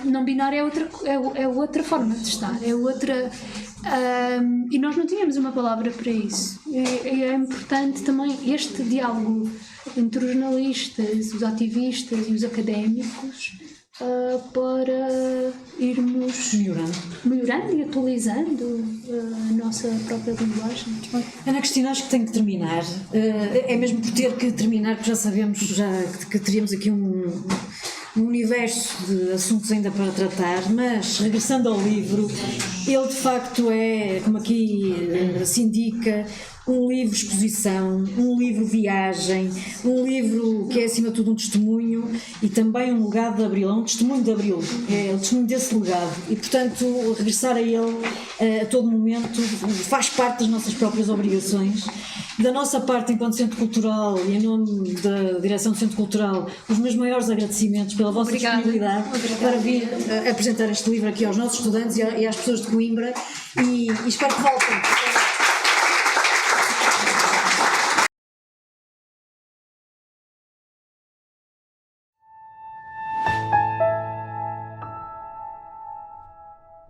Não binário é outra forma de estar, é outra. E nós não tínhamos uma palavra para isso. E é importante também este diálogo entre os jornalistas, os ativistas e os académicos, para irmos melhorando e atualizando a nossa própria linguagem. Ana Cristina, acho que tenho que terminar. É mesmo por ter que terminar, porque já sabemos que teríamos aqui um universo de assuntos ainda para tratar, mas regressando ao livro, ele de facto é, como aqui se indica, um livro exposição, um livro viagem, um livro que é acima de tudo um testemunho e também um legado de Abril, é um testemunho de Abril, é o testemunho desse legado e portanto regressar a ele a todo momento faz parte das nossas próprias obrigações. Da nossa parte enquanto Centro Cultural e em nome da Direção do Centro Cultural, os meus maiores agradecimentos pela vossa disponibilidade para vir apresentar este livro aqui aos nossos estudantes e às pessoas de Coimbra e espero que voltem.